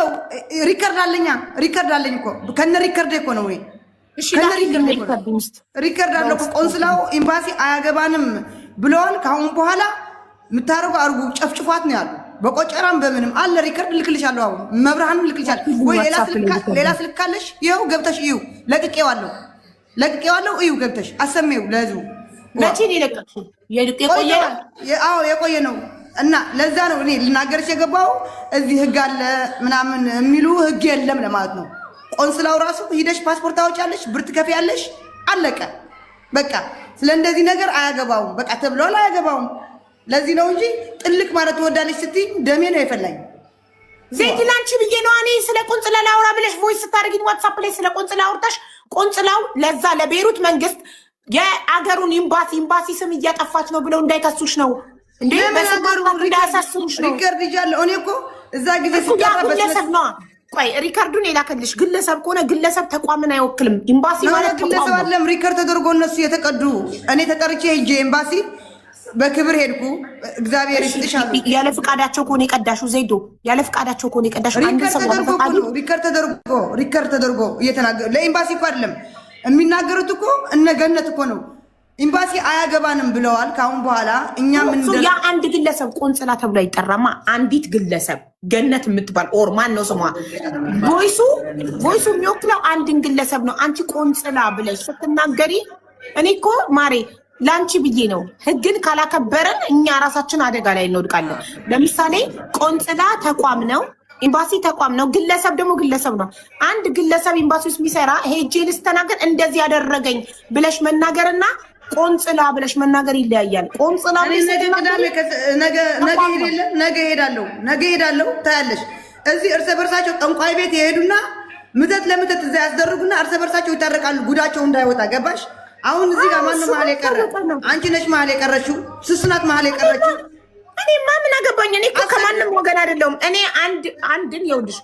ይኸው ሪከርድ አለኝ እኮ ከነ ሪከርድ እኮ ነው ወይ እሺ ሪከርድ አለ እኮ ቆንስላው ኤምባሲ አያገባንም ብለዋል። ካሁን በኋላ ምታረጉ አርጉ ጨፍጭፏት ነው ያሉ። በቆጨራም በምንም አለ ሪከርድ ልክልሻለሁ። አሁን መብርሃንም ልክልሻለሁ ወይ ሌላ ስልክ ካለሽ ይኸው ገብተሽ እዩ። ለቅቄዋለሁ እዩ ገብተሽ አሰሜው ለህዝቡ። መቼ ነው የለቀቅሽው? የቆየ አዎ የቆየ ነው። እና ለዛ ነው እኔ ልናገርሽ የገባው እዚህ ህግ አለ ምናምን የሚሉ ህግ የለም ለማለት ነው። ቆንስላው ራሱ ሂደሽ ፓስፖርት አውጪያለሽ ብር ትከፍያለሽ አለቀ በቃ። ስለ እንደዚህ ነገር አያገባውም በቃ ተብሏል አያገባውም። ለዚህ ነው እንጂ ጥልቅ ማለት ትወዳለሽ ስትይ ደሜ ነው የፈላኝ። ዜድ ላንቺ ብዬ ነው እኔ ስለ ቆንስላ ላውራ ብለሽ ቮይስ ስታደርጊኝ ዋትስአፕ ላይ ስለ ቆንስላ አውርታሽ ቆንስላው ለዛ ለቤሩት መንግስት የአገሩን ኤምባሲ ስም እያጠፋች ነው ብለው እንዳይከሱሽ ነው እንዴ? በሰማሩ እንዳያሳስሩሽ ነው። ሪከርድ ይጃለሁ እኔ እኮ እዛ ጊዜ ግለሰብ ነው። ቆይ ሪከርዱን የላከልሽ ግለሰብ ከሆነ ግለሰብ ተቋምን አይወክልም። ኤምባሲ ማለት ግለሰብ አይደለም። ሪከርድ ተደርጎ እነሱ የተቀዱ እኔ ተጠርቼ ሄጄ ኤምባሲ በክብር ሄድኩ። እግዚአብሔር ይስጥሻል። ያለ ፍቃዳቸው ከሆነ የቀዳሹ ዜዶ ያለ ፍቃዳቸው ከሆነ የቀዳሹ ሪከርድ ተደርጎ እየተናገሩ ለኤምባሲ እኮ አይደለም የሚናገሩት እኮ እነ ገነት እኮ ነው። ኤምባሲ አያገባንም ብለዋል። ካሁን በኋላ እኛ ምን ያ አንድ ግለሰብ ቆንጽላ ተብሎ አይጠራማ። አንዲት ግለሰብ ገነት የምትባል ኦር ማን ነው ስሟ? ቮይሱ የሚወክለው አንድን ግለሰብ ነው። አንቺ ቆንጽላ ብለሽ ስትናገሪ እኔ እኮ ማሬ ላንቺ ብዬ ነው። ህግን ካላከበረን እኛ ራሳችን አደጋ ላይ እንወድቃለን። ለምሳሌ ቆንጽላ ተቋም ነው፣ ኤምባሲ ተቋም ነው፣ ግለሰብ ደግሞ ግለሰብ ነው። አንድ ግለሰብ ኤምባሲ ውስጥ የሚሰራ ሄጄ ልስተናገር እንደዚህ ያደረገኝ ብለሽ መናገርና ቆንጽላ ብለሽ መናገር ይለያያል። ቆንጽላ ነገ ሄዳለሁ ታያለሽ። እዚህ እርስ በርሳቸው ጠንቋይ ቤት የሄዱና ምተት ለምተት እዛ ያስደርጉና እርስ በርሳቸው ይታረቃሉ። ጉዳቸው እንዳይወጣ ገባሽ? አሁን እዚህ ጋር ማን መሀል የቀረ? አንቺ ነሽ መሀል የቀረችው። ስስናት መሀል የቀረችው። እኔማ ምን አገባኝ? እኔ እኮ ከማንም ወገን አይደለሁም። እኔ አንድን ይኸውልሽ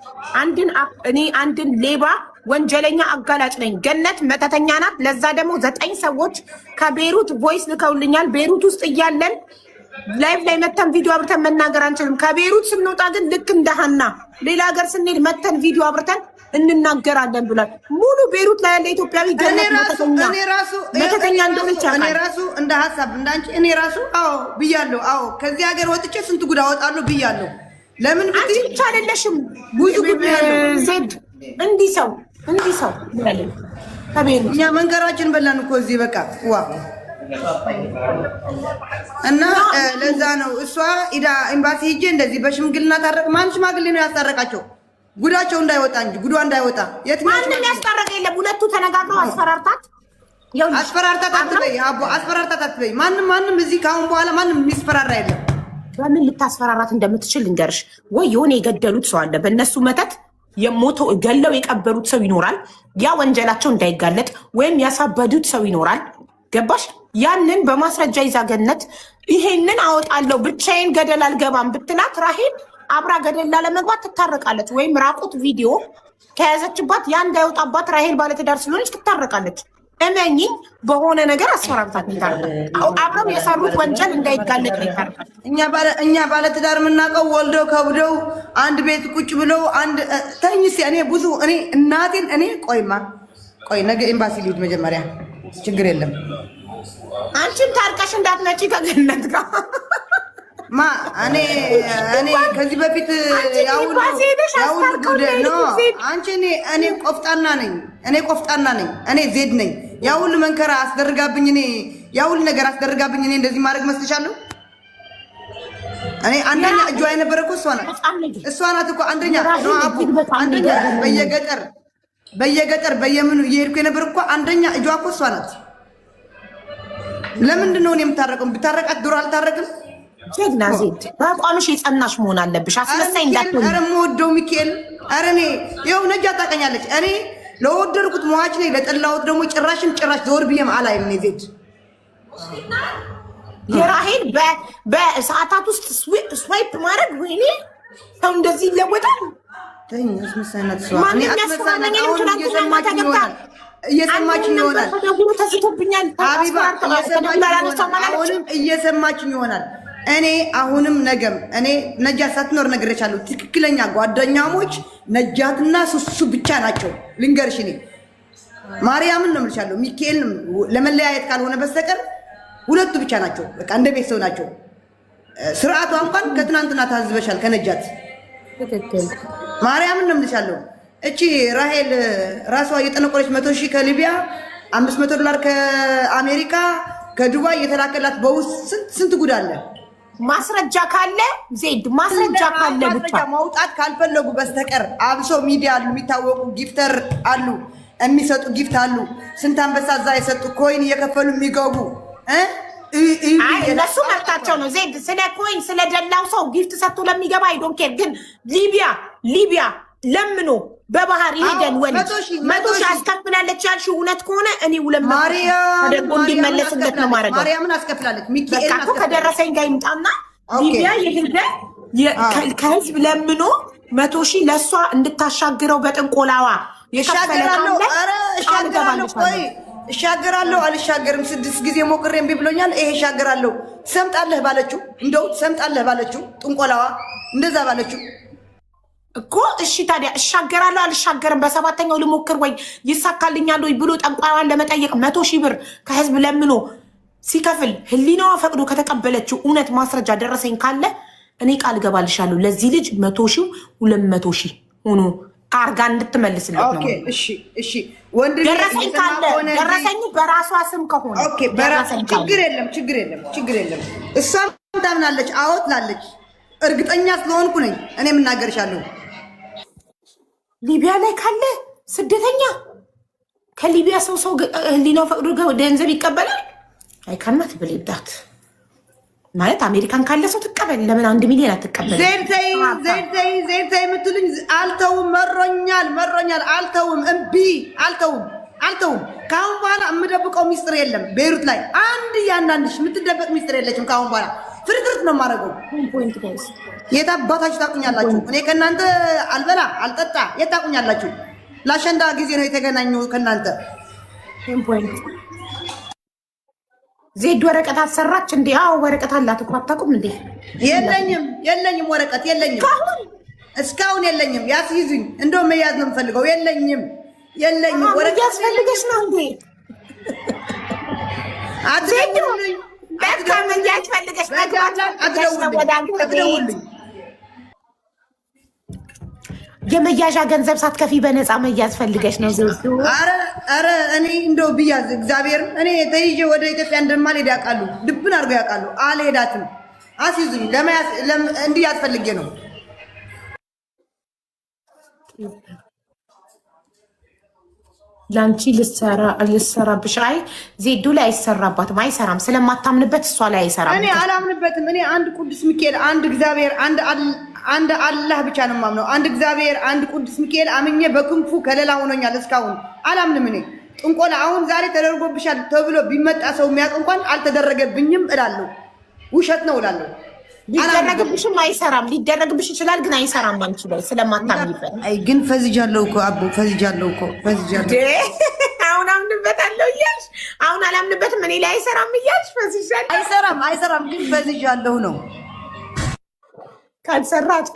አንድን ሌባ ወንጀለኛ አጋላጭ ነኝ። ገነት መተተኛ ናት። ለዛ ደግሞ 9 ሰዎች ከቤሩት ቮይስ ልከውልኛል። ቤሩት ውስጥ እያለን ላይቭ ላይ መተን ቪዲዮ አብርተን መናገር አንችልም። ከቤሩት ስንወጣ ግን ልክ እንደ ሀና ሌላ ሀገር ስንሄድ መተን ቪዲዮ አብርተን እንናገራለን ብሏል። ሙሉ ቤሩት ላይ ያለ ኢትዮጵያዊ ገነት መተተኛ እንደሆነች እኔ ራሱ እንደ ሀሳብ እንዳንቺ እኔ ራሱ አዎ ብያለሁ። አዎ ከዚህ ሀገር ወጥቼ ስንት ጉድ አወጣለሁ ብያለሁ። ለምን ብትይ ብቻ አይደለሽም ብዙ ጉድ ዜድ እንዲህ ሰው ማለት ከቤሩት እኛ መንገራችን በላን እኮ እዚህ በቃ ዋ እና ለዛ ነው እሷ ኢዳ ኤምባሲ ሂጄ እንደዚህ በሽምግልና ታረቅ። ማን ሽማግሌ ነው ያስታረቃቸው? ጉዳቸው እንዳይወጣ እንጂ ጉዷ እንዳይወጣ ማንም ያስታረቀ የለም። ሁለቱ ተነጋግረው አስፈራርታት አትበይ። ማንም እዚህ ካሁን በኋላ ማንም የሚስፈራራ የለም። በምን ልታስፈራራት እንደምትችል ልንገርሽ። ወይ የሆነ የገደሉት ሰው አለ በእነሱ መተት የሞተው ገለው የቀበሩት ሰው ይኖራል። ያ ወንጀላቸው እንዳይጋለጥ ወይም ያሳበዱት ሰው ይኖራል። ገባሽ? ያንን በማስረጃ ይዛ ገነት ይሄንን አወጣለሁ ብቻዬን ገደል አልገባም ብትላት ራሄል አብራ ገደል ላለመግባት ትታረቃለች። ወይም ራቁት ቪዲዮ ከያዘችባት ያ እንዳይወጣባት ራሄል ባለትዳር ስለሆነች ትታረቃለች። እመኚኝ በሆነ ነገር አስፈራርታት አብረው የሰሩት ወንጀል እንዳይጋለጥ ይታረቃል። እኛ ባለትዳር የምናውቀው ወልደው ከብደው አንድ ቤት ቁጭ ብለው አንድ ተኝስ እኔ እናቴን ቆይ ነገ ኤምባሲ ልሂድ መጀመሪያ ችግር የለም። አንቺም ታርቀሽ እንዳትመጪ ከገነት ጋር እኔ ከዚህ በፊት እኔ ቆፍጣና ነኝ። እኔ ዜድ ነኝ። ያ ሁሉ መንከራ አስደርጋብኝ ያ ሁሉ ነገር አስደርጋብኝ እኔ እንደዚህ ማድረግ መስልሻለሁ? እኔ አንደኛ እጇ የነበረ እኮ እሷ ናት እኮ አንደኛ በየገጠር በየምኑ እየሄድኩ የነበር እኮ አንደኛ እጇ እኮ እሷ ናት። ለምንድን ነው እኔ የምታረቀው? ብታረቃት ዶሮ አልታረቅም። ጀግና ዜድ በአቋምሽ የጸናሽ መሆን አለብሽ። አስመሳይ እንዳትሆኝ። ኧረ የምወደው ሚካኤል ኧረ እኔ ይኸው ነጃ ታውቀኛለች። እኔ ለወደድኩት መዋች ነኝ፣ ለጠላሁት ደግሞ ጭራሽ ዞር ብዬም አላይም። እኔ ዜድ የራሄል በሰዓታት ውስጥ ስዋይፕ ማድረግ ወይኔ ሰው እንደዚህ ይለወጣል። እየሰማችኝ ይሆናል። ተስቶብኛል። አሁንም እየሰማችኝ ይሆናል። እኔ አሁንም ነገም እኔ ነጃት ሳትኖር ነግሬሻለሁ። ትክክለኛ ጓደኛሞች ነጃትና ሱሱ ብቻ ናቸው። ልንገርሽ እኔ ማርያምን ነው የምልሻለሁ። ሚካኤል ለመለያየት ካልሆነ በስተቀር ሁለቱ ብቻ ናቸው። በቃ እንደ ቤተሰብ ናቸው። ስርዓቷ እንኳን ከትናንትና ታዝበሻል ከነጃት ማርያምን ነው የምልሻለሁ። እቺ ራሄል ራሷ እየጠነቆለች 100,000 ከሊቢያ $500 ከአሜሪካ ከዱባይ የተላከላት በውስጥ ስንት ጉድ አለ። ማስረጃ ካለ ዜድ ማስረጃ ካለ ብቻ ማውጣት ካልፈለጉ በስተቀር አብሶ ሚዲያ አሉ፣ የሚታወቁ ጊፍተር አሉ፣ የሚሰጡ ጊፍት አሉ። ስንት አንበሳ እዛ የሰጡ ኮይን እየከፈሉ የሚገቡ እነሱ መብታቸው ነው። ዜድ ስለ ኮይን ስለ ደላው ሰው ጊፍት ሰጥቶ ለሚገባ አይ ዶንት ኬር። ግን ሊቢያ ለምኖ በባህር ይሄደን ወንድ 100,000 አስከፍላለች ያልሽው እውነት ከሆነ እኔ 200,000 ተደርጎ እንዲመለስለት ነው ማድረግ። ማርያምን አስከፍላለች። ሚካኤል ከደረሰኝ ጋር ይምጣና ሊቢያ የሄደ ከህዝብ ለምኖ 100,000 ለእሷ እንድታሻግረው በጥንቆላዋ እሻገራለሁ አልሻገርም 6 ጊዜ ሞክሬ እምቢ ብሎኛል። ይሄ እሻገራለሁ ትሰምጣለህ ባለችው እንደው ትሰምጣለህ ባለችው ጥንቆላዋ እንደዛ ባለችው እኮ እሺ ታዲያ እሻገራለሁ አልሻገርም በሰባተኛው ልሞክር ወይ ይሳካልኛል ወይ ብሎ ጠንቋይዋን ለመጠየቅ 100,000 ብር ከህዝብ ለምኖ ሲከፍል ህሊናዋ ፈቅዶ ከተቀበለችው እውነት ማስረጃ ደረሰኝ ካለ እኔ ቃል ገባልሻለሁ ለዚህ ልጅ 100,000 200,000 ሆኖ አርጋ እንድትመልስለት ነው። እሺ ወንድ ደረሰኝ ካለ ደረሰኝ በራሷ ስም ከሆነ ችግር የለም። እሷም ታምናለች። አዎ ትላለች። እርግጠኛ ስለሆንኩ ነኝ እኔ የምናገርሻለሁ። ሊቢያ ላይ ካለ ስደተኛ ከሊቢያ ሰው ህሊናው ፈቅዶ ገንዘብ ይቀበላል። አይካናት ብሌዳት ማለት አሜሪካን ካለ ሰው ትቀበል። ለምን 1 ሚሊዮን አትቀበል? ዘይተይ የምትሉኝ አልተውም። መሮኛል። አልተውም። እምቢ አልተውም። ከአሁን በኋላ የምደብቀው ሚስጥር የለም። ቤይሩት ላይ አንድ እያንዳንድሽ የምትደበቅ ሚስጥር የለችም። ከአሁን በኋላ ፍርጥርጥ ነው የማደርገው። የት አባታችሁ ታቁኛላችሁ? እኔ ከእናንተ አልበላ አልጠጣ የት ታቁኛላችሁ? ለአሸንዳ ጊዜ ነው የተገናኘው ከእናንተ። ዜድ ወረቀት አሰራች እንዴ? አዎ ወረቀት አላት እኮ አታውቁም እንዴ? የለኝም ወረቀት የለኝም፣ እስካሁን የለኝም። ያስይዙኝ እንደው መያዝ ነው የምፈልገው። የለኝም ወረቀት ያስፈልገሽ ነው እንዴ? አትደውሉልኝ። ለካመያች ፈልገሽ አትደውሉልኝ። የመያዣ ገንዘብ ሳትከፊ በነፃ መያዝ ፈልገሽ ነው? አረ እኔ እንደው ብያዝ እግዚአብሔር እኔ ተይዤ ወደ ኢትዮጵያ እንደማልሄድ ያውቃሉ። ድብን አድርገው ያውቃሉ። አልሄዳትም። አስይዙኝ። እንዲህ ያስፈልጌ ነው። ላንቺ ልሰራብሽ። አይ ዜዶ ላይ አይሰራባትም፣ አይሰራም። ስለማታምንበት እሷ ላይ አይሰራም። እኔ አላምንበትም። እኔ አንድ ቅዱስ ሚካኤል፣ አንድ እግዚአብሔር፣ አንድ አላህ ብቻ ነው የማምነው። አንድ እግዚአብሔር፣ አንድ ቅዱስ ሚካኤል አምኜ በክንፉ ከለላ ሆኖኛል። እስካሁን አላምንም። እኔ ጥንቆላ አሁን ዛሬ ተደርጎብሻል ተብሎ ቢመጣ ሰው የሚያውቅ እንኳን አልተደረገብኝም እላለሁ። ውሸት ነው እላለሁ። ሊደረግብሽም አይሰራም። ሊደረግብሽ ይችላል ግን አይሰራም። አንቺ ላይ ስለማታምኝበት። አይ ግን ፈዝጃለሁ እኮ አቦ፣ ፈዝጃለሁ። አሁን አምንበታለሁ እያልሽ አሁን አላምንበትም እኔ ላይ አይሰራም እያልሽ ፈዝጃለሁ። አይሰራም ግን ፈዝጃለሁ ነው። ካልሰራት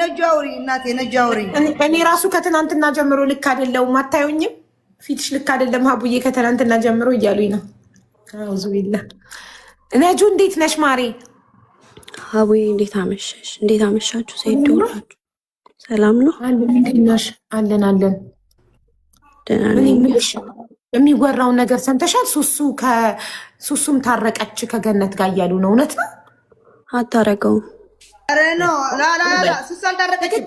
ነጃውሪ እናቴ ነጃውሪ። እኔ ራሱ ከትናንትና ጀምሮ ልክ አይደለሁም። አታዩኝም? ፊትሽ ልክ አይደለም ሀቡዬ፣ ከትናንትና ጀምሮ እያሉኝ ነው። አውዙ ቢላ። ነጁ እንዴት ነሽ ማሬ? ሀቡዬ እንዴት አመሸሽ? እንዴት አመሻችሁ? ሴት ደውላችሁ ሰላም ነው? አለን። ደህና ነኝ። የሚወራውን ነገር ሰምተሻል? ሱሱም ታረቀች ከገነት ጋር እያሉ ነው። እውነት ነው? አታረገውም። ኧረ ነው ላ ሱስ አልታረቀችም።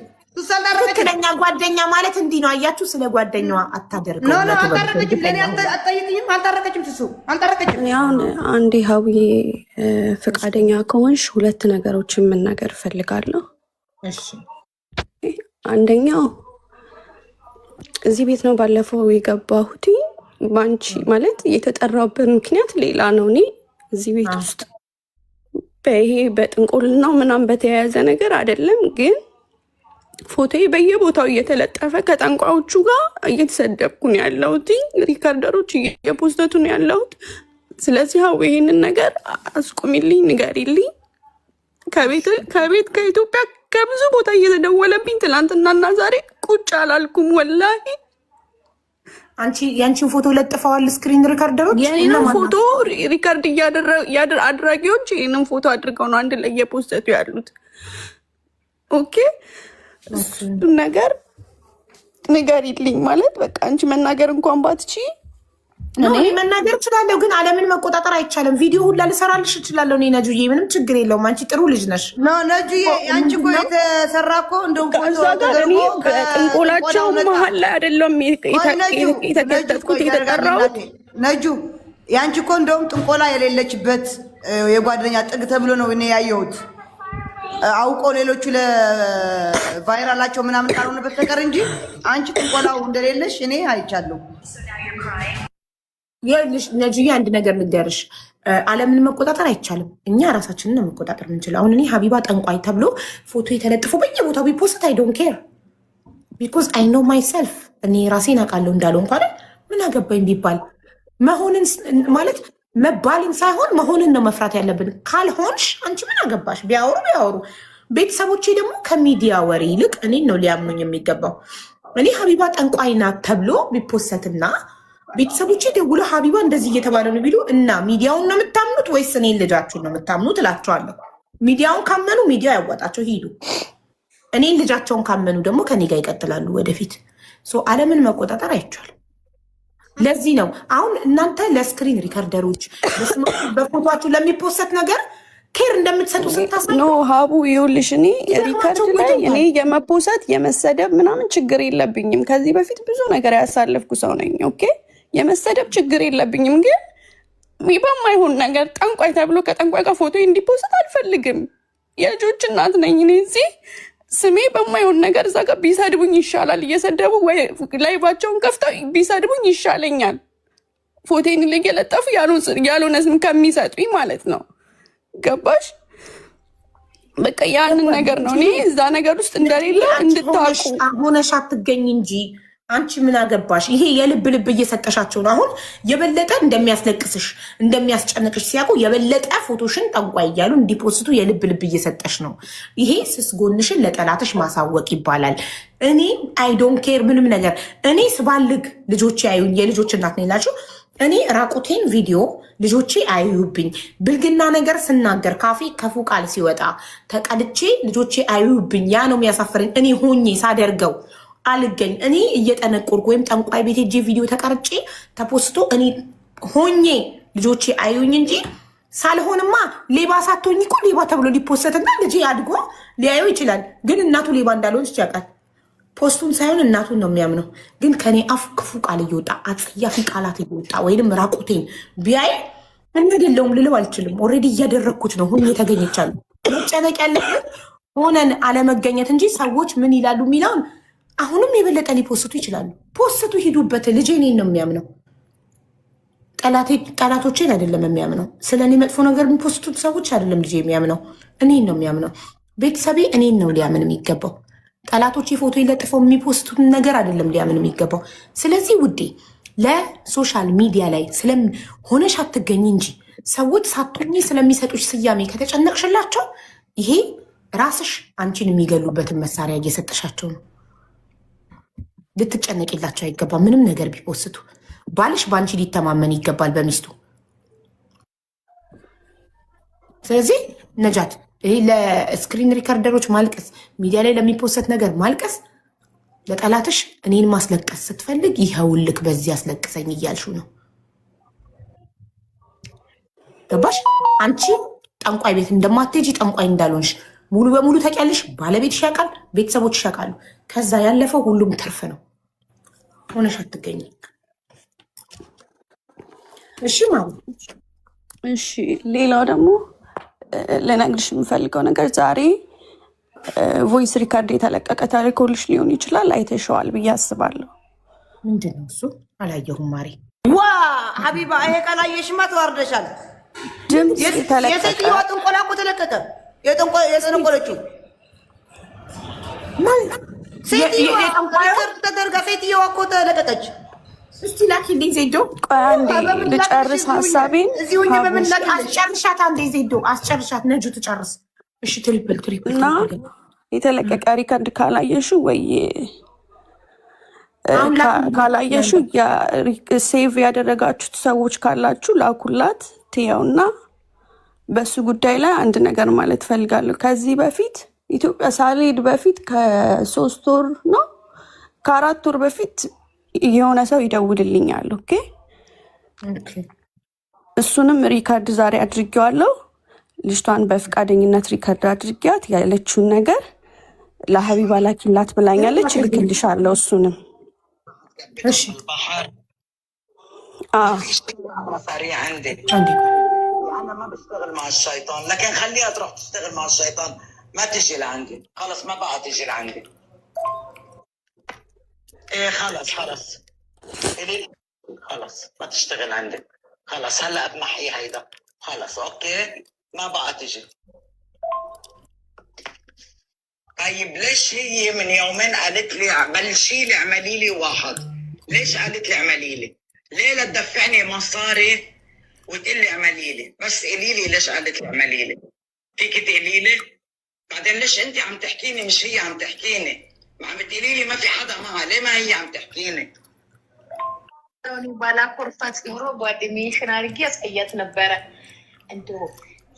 ትክክለኛ ጓደኛ ማለት እንዲህ ነው። አያችሁ? ስለ ጓደኛዋ አታደርገው። አልታረቀችም። ለእኔ አትጠይቅኝም። አልታረቀችም። ሱሱ አልታረቀችም። አሁን አንዴ ሀቡዬ ፈቃደኛ ከሆንሽ 2 ነገሮችን መናገር እፈልጋለሁ። እሺ። አንደኛው እዚህ ቤት ነው ባለፈው የገባሁት ባንቺ ማለት የተጠራበት ምክንያት ሌላ ነው። እኔ እዚህ ቤት ውስጥ በይሄ በጥንቆልናው ምናምን በተያያዘ ነገር አይደለም፣ ግን ፎቶዬ በየቦታው እየተለጠፈ ከጠንቋዮቹ ጋር እየተሰደብኩ ነው ያለሁት። ሪካርደሮች እየፖስተቱ ነው ያለሁት። ስለዚህ ሀው ይሄንን ነገር አስቁሚልኝ፣ ንገሪልኝ። ከቤት ከኢትዮጵያ ከብዙ ቦታ እየተደወለብኝ ትላንትናና ዛሬ ቁጭ አላልኩም ወላሂ። አንቺ ያንቺን ፎቶ ለጥፈዋል ስክሪን ሪከርደሮች። የኔንም ፎቶ ሪከርድ አድራጊዎች ይህንን ፎቶ አድርገው ነው አንድ ላይ እየፖስተቱ ያሉት። ኦኬ ነገር ንገሪልኝ ማለት በቃ አንቺ መናገር እንኳን ባትቺ እኔ መናገር እችላለሁ፣ ግን ዓለምን መቆጣጠር አይቻልም። ቪዲዮ ሁላ ልሰራልሽ እችላለሁ እኔ ነጁዬ፣ ምንም ችግር የለውም። አንቺ ጥሩ ልጅ ነሽ። ነጁዬ አንቺ እኮ የተሰራ እኮ እንደው ጥንቆላቸው መሀል ላይ አይደለም የተከተትኩት የተጠራሁት። ነጁ ያንቺ እኮ እንደውም ጥንቆላ የሌለችበት የጓደኛ ጥግ ተብሎ ነው እኔ ያየሁት። አውቆ ሌሎቹ ለቫይራላቸው ምናምን ካልሆነ በስተቀር እንጂ አንቺ ጥንቆላው እንደሌለሽ እኔ አይቻለሁ። ይኸውልሽ ነጁዬ አንድ ነገር ልንገርሽ፣ ዓለምን መቆጣጠር አይቻልም። እኛ ራሳችንን ነው መቆጣጠር የምንችለው። አሁን እኔ ሀቢባ ጠንቋይ ተብሎ ፎቶ የተለጥፎ በየቦታው ቢፖስት አይ ዶንት ኬር ቢኮዝ አይ ኖ ማይሰልፍ። እኔ ራሴን አውቃለሁ እንዳለው እንኳን ምን አገባኝ ቢባል መሆንን ማለት መባልን ሳይሆን መሆንን ነው መፍራት ያለብን። ካልሆንሽ አንቺ ምን አገባሽ? ቢያወሩ ቤተሰቦቼ ደግሞ ከሚዲያ ወሬ ይልቅ እኔን ነው ሊያምኑኝ የሚገባው። እኔ ሀቢባ ጠንቋይ ናት ተብሎ ቢፖሰትና ቤተሰቦቼ ደውሎ ሀቢባ እንደዚህ እየተባለ ነው ቢሉ እና ሚዲያውን ነው የምታምኑት ወይስ እኔን ልጃችሁን ነው የምታምኑት እላቸዋለሁ። ሚዲያውን ካመኑ ሚዲያ ያዋጣቸው ሂዱ። እኔን ልጃቸውን ካመኑ ደግሞ ከኔ ጋር ይቀጥላሉ ወደፊት። ዓለምን መቆጣጠር አይቻልም። ለዚህ ነው አሁን እናንተ ለስክሪን ሪከርደሮች በፎቶችሁ ለሚፖሰት ነገር ኬር እንደምትሰጡ ስታሳይ ኖ ሀቡ ይኸውልሽ፣ እኔ ሪከርድ ላይ እኔ የመፖሰት የመሰደብ ምናምን ችግር የለብኝም። ከዚህ በፊት ብዙ ነገር ያሳለፍኩ ሰው ነኝ። ኦኬ የመሰደብ ችግር የለብኝም። ግን በማይሆን ነገር ጠንቋይ ተብሎ ከጠንቋይ ጋር ፎቶ እንዲፖስት አልፈልግም። የልጆች እናት ነኝ እኔ። እዚህ ስሜ በማይሆን ነገር እዛ ጋር ቢሰድቡኝ ይሻላል። እየሰደቡ ወይ ላይቫቸውን ከፍተው ቢሰድቡኝ ይሻለኛል። ፎቴን ላይ የለጠፉ ያልሆነ ስም ከሚሰጡኝ ማለት ነው። ገባሽ? በቃ ያንን ነገር ነው እኔ እዛ ነገር ውስጥ እንደሌለ እንድታውቁ። ሆነሽ አትገኝ እንጂ አንቺ ምን አገባሽ? ይሄ የልብ ልብ እየሰጠሻቸው ነው። አሁን የበለጠ እንደሚያስለቅስሽ እንደሚያስጨንቅሽ ሲያውቁ የበለጠ ፎቶሽን ጠንቋይ እያሉ እንዲፖስቱ የልብ ልብ እየሰጠሽ ነው። ይሄ ስስጎንሽን ለጠላትሽ ማሳወቅ ይባላል። እኔ አይዶን ኬር ምንም ነገር እኔ ስባልግ ልጆቼ አዩኝ። የልጆች እናት ነው ይላችሁ። እኔ ራቁቴን ቪዲዮ ልጆቼ አዩብኝ። ብልግና ነገር ስናገር ካፌ ከፉ ቃል ሲወጣ ተቀልቼ ልጆቼ አዩብኝ። ያ ነው የሚያሳፍረኝ። እኔ ሆኜ ሳደርገው አልገኝ እኔ እየጠነቆርኩ ወይም ጠንቋይ ቤት ሄጄ ቪዲዮ ተቀርጬ ተፖስቶ እኔ ሆኜ ልጆቼ አዩኝ እንጂ ሳልሆንማ ሌባ ሳትሆኝ እኮ ሌባ ተብሎ ሊፖሰትና ልጄ አድጎ ሊያየው ይችላል። ግን እናቱ ሌባ እንዳልሆነች ያውቃል። ፖስቱን ሳይሆን እናቱን ነው የሚያምነው። ግን ከኔ አፍ ክፉ ቃል እየወጣ አጸያፊ ቃላት እየወጣ ወይንም ራቁቴን ቢያይ እንግዲለውም ልለው አልችልም። ኦልሬዲ እያደረግኩት ነው። ሁን የተገኘቻሉ መጨነቅ ያለብን ሆነን አለመገኘት እንጂ ሰዎች ምን ይላሉ የሚለውን አሁንም የበለጠ ሊፖስቱ ይችላሉ። ፖስቱ ሂዱበት። ልጄ እኔን ነው የሚያምነው፣ ጠላቶቼን አይደለም የሚያምነው። ስለ እኔ መጥፎ ነገር የሚፖስቱት ሰዎች አይደለም ልጄ የሚያምነው፣ እኔን ነው የሚያምነው። ቤተሰቤ እኔን ነው ሊያምን የሚገባው። ጠላቶቼ ፎቶ የለጥፈው የሚፖስቱትን ነገር አይደለም ሊያምን የሚገባው። ስለዚህ ውዴ ለሶሻል ሚዲያ ላይ ሆነሽ አትገኝ እንጂ ሰዎች ሳትሆኚ ስለሚሰጡሽ ስያሜ ከተጨነቅሽላቸው ይሄ ራስሽ አንቺን የሚገሉበትን መሳሪያ እየሰጠሻቸው ነው። ልትጨነቂላቸው አይገባም። ምንም ነገር ቢፖስቱ ባልሽ በአንቺ ሊተማመን ይገባል በሚስቱ። ስለዚህ ነጃት ይሄ ለስክሪን ሪከርደሮች ማልቀስ፣ ሚዲያ ላይ ለሚፖሰት ነገር ማልቀስ፣ ለጠላትሽ እኔን ማስለቀስ ስትፈልግ ይኸውልክ በዚህ አስለቅሰኝ እያልሹ ነው። ገባሽ? አንቺ ጠንቋይ ቤት እንደማትሄጂ ጠንቋይ እንዳልሆንሽ ሙሉ በሙሉ ታውቂያለሽ። ባለቤትሽ ያውቃል፣ ቤተሰቦችሽ ያውቃሉ። ከዛ ያለፈው ሁሉም ትርፍ ነው። ሆነሽ አትገኝ። እሺ ማለት እሺ። ሌላው ደግሞ ልነግርሽ የምፈልገው ነገር ዛሬ ቮይስ ሪካርድ የተለቀቀ ተልኮልሽ ሊሆን ይችላል። አይተሸዋል ብዬ አስባለሁ። ምንድን ነው እሱ? አላየሁም ማሪ። ዋ ሀቢባ ይሄ ካላየሽማ ተዋርደሻል። ድምፅ የተለቀቀ የሴትዮዋ ጥንቆላ እኮ ተለቀቀ። የጠነቆለችው ሴትዮዋ ተደርጋ ሴትዮዋ እኮ ተለቀቀች። እስቲ ላኪልኝ ዜዶ። ቆይ አንዴ ልጨርስ ሀሳቤን። እዚሁ በምን አስጨርሻት። አንዴ ዜዶ አስጨርሻት። ነጁ ትጨርስ። እሺ ትሪፕል እና የተለቀቀ ሪከርድ ካላየሹ ወይ ካላየሹ ሴቭ ያደረጋችሁት ሰዎች ካላችሁ ላኩላት ትየውና በሱ ጉዳይ ላይ አንድ ነገር ማለት ፈልጋለሁ። ከዚህ በፊት ኢትዮጵያ ሳልሄድ በፊት ከ3 ወር ነው ከ4 ወር በፊት የሆነ ሰው ይደውልልኛል። ኦኬ እሱንም ሪከርድ ዛሬ አድርጌዋለሁ። ልጅቷን በፍቃደኝነት ሪከርድ አድርጊያት ያለችውን ነገር ለሀቢባ ላኪላት ብላኛለች። እልክልሻለሁ እሱንም። እሺ سريع عندي انا ما بشتغل مع الشيطان لكن خليها تروح تشتغل مع الشيطان ما تجي لعندي خلص ما بقى تجي لعندي ايه خلص خلص ما تشتغل عندك خلص هلا بمحي هيدا خلص اوكي ما بقى تجي طيب ليش هي من يومين قالت لي بلشي لي اعملي لي واحد ليش قالت لي اعملي لي ليه لا تدفعني مصاري وتقول لي اعملي لي بس قولي لي ليش قالت لي اعملي لي فيك تقولي لي بعدين ليش انت عم تحكيني مش هي عم تحكيني ما عم بتقولي لي ما في حدا معها ليه ما هي عم تحكيني ባላ ኮርፋት ኖሮ ጓደኛዬን አድርጌ ያስቀያት ነበረ እንደው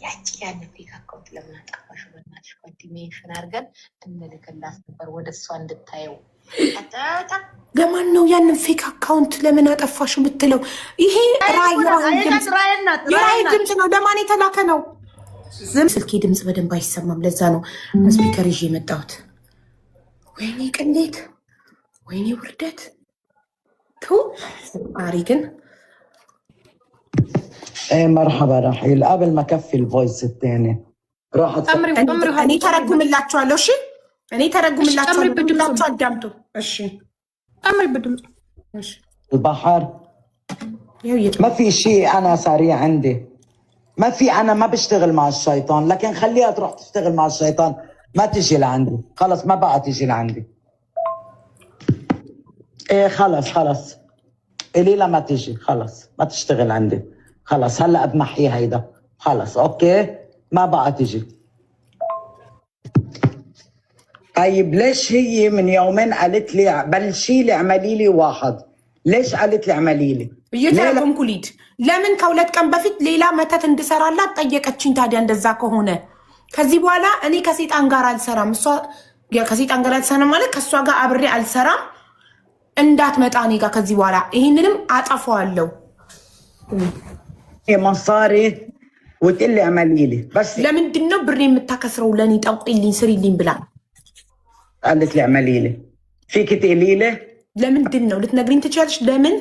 ያቺ ያን ፌክ አካውንት ለምን አጠፋሽ በእናትሽ ጓደኛዬን አድርገን እንልክላት ነበር ወደ እሷ እንድታየው አጣጣ ለማን ነው ያንን ፌክ አካውንት ለምን አጠፋሽ ብትለው ይሄ ራይ ድምጽ ነው ለማን የተላከ ነው ስልኬ ድምጽ በደንብ አይሰማም ለዛ ነው ስፒከር ይዤ የመጣሁት ወይኔ ቅሌት ወይኔ ውርደት عاريكن ايه مرحبا رحيل قبل ما كفي الفويس الثاني راحت እኔ ተረጉምላችኋለሁ እሺ እኔ ተረጉምላችኋለሁ አዳምጡ እሺ አምሪ በድምጽ እሺ البحر ما في شيء انا سريع عندي ما في انا ما بشتغل مع الشيطان لكن خليها تروح تشتغل مع الشيطان ما تجي لعندي خلص ما بقى تجي لعندي ايه خلص قولي لها ما تجي خلص ما تشتغل عندي خلص هلا بمحي هيدا خلص اوكي ما بقى تجي طيب ليش هي من يومين قالت لي بلشي لي اعملي لي واحد ليش قالت لي اعملي لي እየተረጉምኩ ሊድ ለምን ከሁለት ቀን በፊት ሌላ መተት እንድሰራላት ጠየቀችኝ ታዲያ እንደዛ ከሆነ ከዚህ በኋላ እኔ ከሰይጣን ጋር አልሰራም እሷ ከሰይጣን ጋር አልሰራም ማለት ከሷ ጋር አብሬ አልሰራም እንዳትመጣ እኔ ጋር ከዚህ በኋላ ይሄንንም አጠፋዋለሁ مصاري وتقول لي اعملي لي بس ለምንድን ነው ብሬ የምታከስረው ለኔ ጠንቁልኝ ስሪልኝ ብላ قالت لي اعملي لي فيك تقولي لي ለምንድን ነው ልትነግሪኝ ትችያለሽ ለምን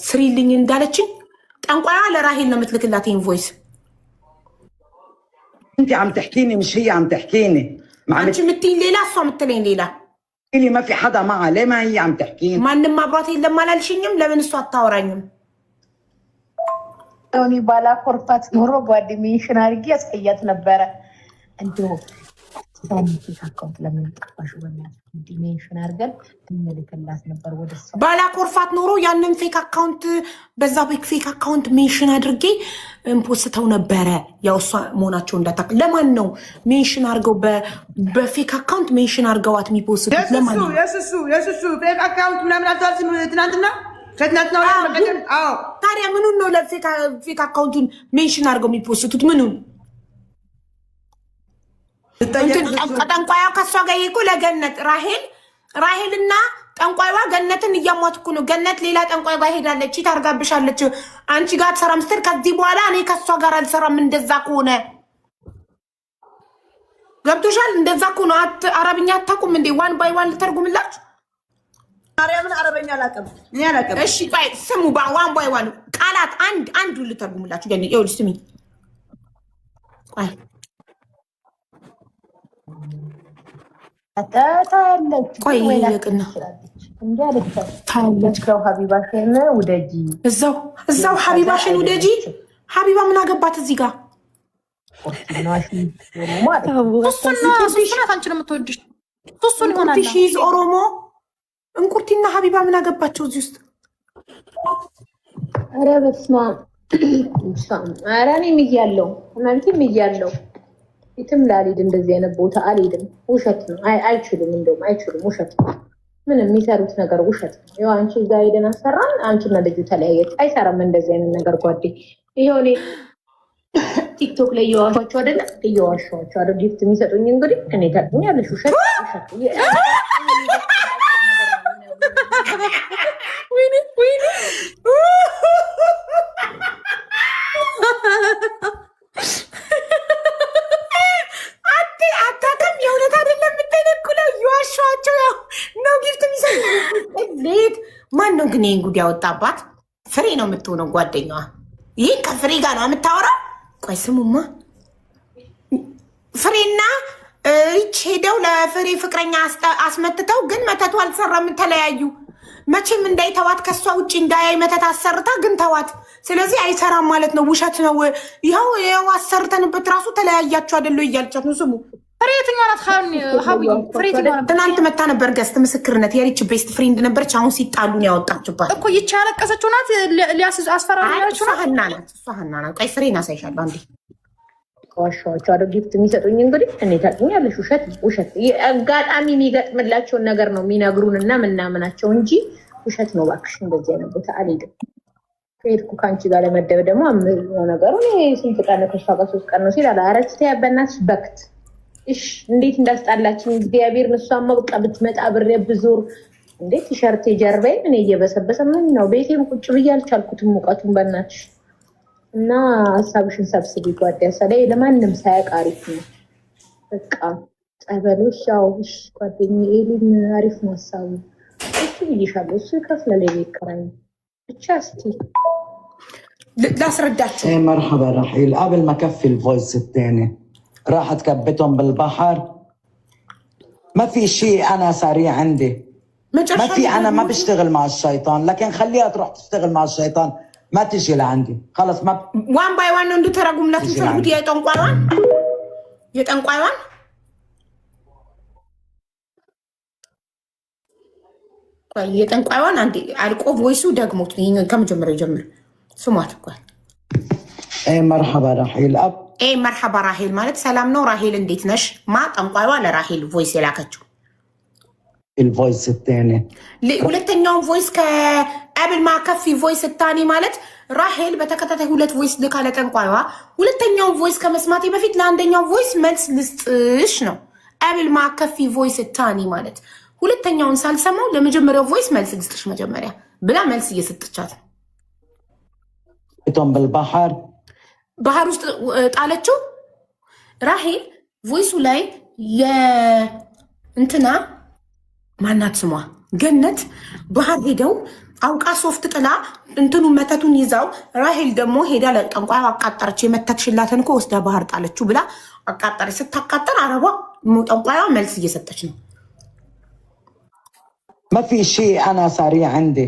ስሪልኝ እንዳለችኝ ጠንቋያ ለራሄል ነው የምትልክላት ኢንቮይስ انت عم تحكيني مش هي عم تحكيني አንቺ የምትይኝ ሌላ እሷ የምትለኝ ሌላ لي ما في حدا معها ليه ما هي عم تحكيني ማንም አብሯት የለም አላልሽኝም ለምን እሷ አታወራኝም እኔ ባላ ኮርፋት ኖሮ ጓደኛዬን አድርጌ ያስቀያት ነበረ እንደው ፌክ አካውንት ለምን አጠፋሽ በእናትሽ ጓደኛዬን አድርገን እንልክላት ነበር ወደ እሷ ባላ ኮርፋት ኖሮ ያንን ፌክ አካውንት በዛ ፌክ አካውንት ሜንሽን አድርጌ ፖስተው ነበረ ያው እሷ መሆናቸው እንዳታውቅ ለማን ነው ሜንሽን አድርገው በፌክ አካውንት ሜንሽን አድርገዋት የሚፖስቱት ለማን ነው የሱሱ ፌክ አካውንት ምናምን አልተዋልሽም ትናንትና ከትናንትና ወዲያ አዎ ታዲያ ምኑን ነው ለፌክ አካውንቱን ሜንሽን አድርገው የሚፖስቱት ምኑን ጠንቋያው ከሷ ጋር ይቆ ለገነት ራሄልና ጠንቋይዋ ገነትን እያሟትኩ ነው ገነት ሌላ ጠንቋይ ጋር ሄዳለች ታርጋብሻለች አንቺ ጋር ሰራም ስትል ከዚህ በኋላ እኔ ከሷ ጋር አልሰራም እንደዛ ከሆነ ገብቶሻል እንደዛ ከሆነ አረብኛ አታውቁም እንዴ ዋን ባይ ዋን ልተርጉምላችሁ ማርያምን አረበኛ አላውቅም እኔ አላውቅም እሺ ባይ ስሙ ዋን ባይ ዋን ቃላት አንድ ልተርጉምላችሁ ገኒ ይኸውልሽ ስሚ ቆይ ይለቅና ታለችው ሀቢባሽን ውደጂ እዛው ሀቢባሽን ውደጂ ሀቢባ ምን አገባት እዚህ ጋር ሺዝ ኦሮሞ እንቁርቲና ሀቢባ ምን አገባቸው እዚህ ውስጥ ኧረ በስመ አብ ኧረ እኔም እያለሁ እናንተም እያለሁ የትም ላልሄድ እንደዚህ አይነት ቦታ አልሄድም። ውሸት ነው። አይችሉም፣ እንደውም አይችሉም። ውሸት ነው። ምንም የሚሰሩት ነገር ውሸት ነው። ያው አንቺ እዛ ሄደን አሰራን፣ አንቺና ልጁ ተለያየች። አይሰራም እንደዚህ አይነት ነገር ጓዴ። ይሄው እኔ ቲክቶክ ላይ እየዋሿቸው አይደለ? እየዋሿቸው አይደል? ጊፍት የሚሰጡኝ እንግዲህ እኔ ታውቂኛለሽ። ውሸት ውሸት አታውቅም። የእውነት አይደለም የምትነኩለው። እየዋሿቸው ያው ነው ጊፍት የሚሰጡት። ማን ነው ግን ይህን ጉድ ያወጣባት? ፍሬ ነው የምትሆነው ጓደኛዋ። ይህን ከፍሬ ጋር ነው የምታወራው። ቆይ ስሙማ፣ ፍሬና ሪች ሄደው ለፍሬ ፍቅረኛ አስመትተው ግን መተቱ አልሰራም፣ ተለያዩ። መቼም እንዳይተዋት ከሷ ውጭ እንዳያይ መተት አሰርታ ግን ተዋት። ስለዚህ አይሰራም ማለት ነው። ውሸት ነው። ይኸው አሰርተንበት ራሱ ተለያያችሁ አይደለ እያልቻት ነው። ስሙ ትናንት መታ ነበር ገስት ምስክርነት። የሪች ቤስት ፍሬንድ ነበረች። አሁን ሲጣሉን ያወጣችባት እኮ ይቻ ያለቀሰችው ናት። አስፈራራችሁ ናት። እሷ ሀና ናት። ቆይ ፍሬን አሳይሻለሁ አንዴ። ዋሻዎቹ አደ ጊፍት የሚሰጡኝ እንግዲህ እኔ ታውቂኛለሽ። ውሸት ውሸት አጋጣሚ የሚገጥምላቸውን ነገር ነው የሚነግሩን እና ምናምናቸው እንጂ ውሸት ነው። እባክሽ እንደዚህ አይነት ቦታ አልሄድም። ከሄድኩ ከአንቺ ጋር ለመደብ ደግሞ ነገሩ ስንት ቀን ነው? ከሷ ጋር 3 ቀን ነው ሲል አረችታ ያበናትሽ በክት እሽ እንዴት እንዳስጣላችን እግዚአብሔር። እሷን መብቃ ብትመጣ ብሬ ብዙር እንዴት ቲሸርት ጀርባዬ እኔ እየበሰበሰ ምን ነው ቤቴም ቁጭ ብዬ አልቻልኩትም ሙቀቱን በእናትሽ። እና ሀሳብሽን ሰብስቢ ጓደኛ ላይ ለማንም ሳያውቅ አሪፍ ነው። በቃ ጸበሎች ያው ጓደኛዬ ኤሊም አሪፍ ነው ሀሳቡ። እሱ ብዬሻለሁ። እሱ ይከፍላል የቤት ኪራይ ብቻ። እስኪ ላስረዳችሁ። مرحبا رحيل، قبل ما كفي الفويس الثاني راحت كبتهم بالبحر. ما في شيء انا سريع عندي، ما في، انا ما بشتغل مع الشيطان، لكن خليها تروح تشتغل مع الشيطان، ما تجي لعندي خلص. ما وان باي وان ندو تراغم لا تفلጉት የጠንቋይዋን ቆይ የጠንቋይዋን አንዴ አልቆ ቮይሱ ደግሞት ነው ከመጀመሪያው ጀምር ስሟት እኮ مرحبا رحيل መርሐባ ራሄል ማለት ሰላም ነው ራሄል እንዴት ነሽ? ማ ጠንቋይዋ ለራሄል ቮይስ የላከችው الفويس الثاني ሁለተኛውን ቮይስ ከአብል ማከፊ ቮይስ ታኒ ማለት ራሄል በተከታታይ 2 ቮይስ ልካ ለጠንቋይዋ። ሁለተኛውን ቮይስ ከመስማቴ በፊት ለአንደኛው ቮይስ መልስ ልስጥሽ ነው። አብል ማከፊ ቮይስ ታኒ ማለት ሁለተኛውን ሳልሰማው ለመጀመሪያው ቮይስ መልስ ልስጥሽ መጀመሪያ ብላ መልስ እየሰጠቻት ነው። كبتهم بالبحر ባህር ውስጥ ጣለችው። ራሄል ቮይሱ ላይ የእንትና ማናት ስሟ ገነት ባህር ሄደው አውቃ ሶፍት ጥላ እንትኑ መተቱን ይዛው ራሄል ደግሞ ሄዳ ለጠንቋይ አቃጠረች። የመተትሽላትን እኮ ወስዳ ባህር ጣለችው ብላ አቃጠረች። ስታቃጠር አረቧ ጠንቋይዋ መልስ እየሰጠች ነው። ما في شيء انا سريع عندي،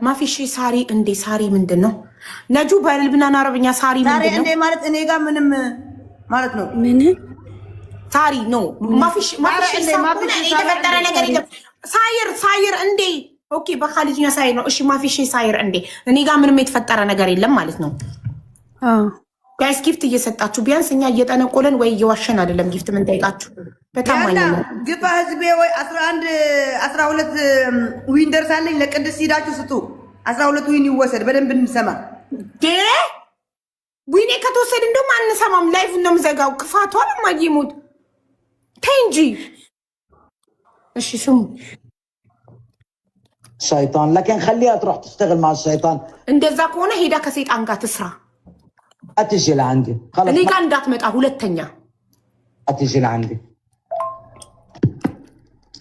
ما في شيء ሳሪ እንዴ ሳሪ ምንድን ነው? ነጁ በልብናን አረብኛ ሳሪ ምንድን ነው? እንዴ ማለት እኔ ጋር ምንም ማለት ነው። ምን ሳሪ ነው ማፊሽ የተፈጠረ ነገር የለም። ሳይር እንዴ ኦኬ፣ በካሊጅኛ ሳይር ነው። እሺ ማፊሽ ሳይር እንዴ እኔ ጋር ምንም የተፈጠረ ነገር የለም ማለት ነው። ጋይስ ጊፍት እየሰጣችሁ ቢያንስ እኛ እየጠነቆለን ወይ እየዋሸን አይደለም። ጊፍት ምን ጠይቃችሁ በታማኝነት ግፋ ህዝቤ ወይ 11 12 ዊን ደርሳለኝ። ለቅድስ ሂዳችሁ ስጡ። 12 ዊን ይወሰድ በደንብ እንሰማ። ዊኔ ከተወሰድ እንደውም አንሰማም። ላይቭ ነው የምዘጋው። ክፋቷ ማይሞት ተይ እንጂ። እሺ ስሙ شيطان، لكن خليها تروح تشتغل مع الشيطان. እንደዛ ከሆነ ሄዳ ከሰይጣን ጋር ትስራ። اتجي لعندي خلص እኔ ጋር እንዳትመጣ ሁለተኛ። اتجي لعندي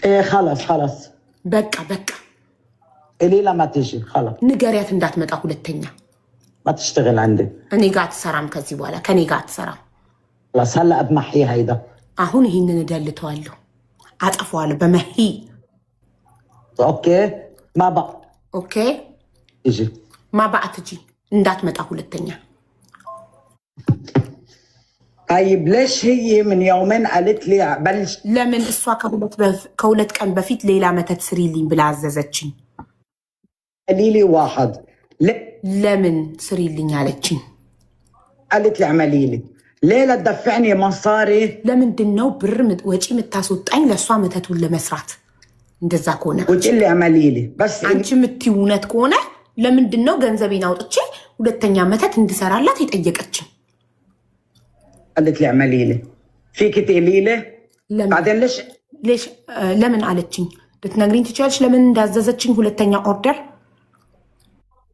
ايه خلص በቃ الي لما تجي خلص ንገሪያት እንዳትመጣ ሁለተኛ። ما تشتغل عندي እኔ ጋር አትሰራም። ከዚህ በኋላ ከኔ ጋር አትሰራም። خلاص هلا بمحي هيدا አሁን ይሄንን እደልተዋለሁ፣ አጠፋዋለሁ በመሂ اوكي ما بقى ኦኬ تجي ما بقى تجي እንዳትመጣ ሁለተኛ። طيب ليش هي من يومين قالت لي بلش ለምን እሷ ከሁለት ቀን በፊት ሌላ መተት ስሪልኝ ብላ አዘዘችኝ። قالي لي واحد ለምን ስሪልኝ አለችኝ። قالت لي اعملي لي ليه لا تدفعني مصاري؟ ለምንድን ነው ብር ወጪ የምታስወጣኝ ለእሷ መተቱን ለመስራት? እንደዛ ከሆነ وتقول لي اعملي لي بس አንቺ የምትይው እውነት ከሆነ ለምንድን ነው ገንዘቤን አውጥቼ ሁለተኛ መተት እንድሰራላት የጠየቀችኝ? قالت لي اعملي لي فيك تقولي لي بعدين ليش ለምን አለችኝ? ልትነግሪኝ ትችላለች ለምን እንዳዘዘችኝ ሁለተኛ ኦርደር?